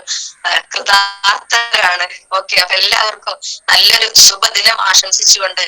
S2: കൃതാർത്ഥരാണ്. ഓക്കെ, അപ്പൊ എല്ലാവർക്കും നല്ലൊരു ശുഭദിനം ആശംസിച്ചുകൊണ്ട്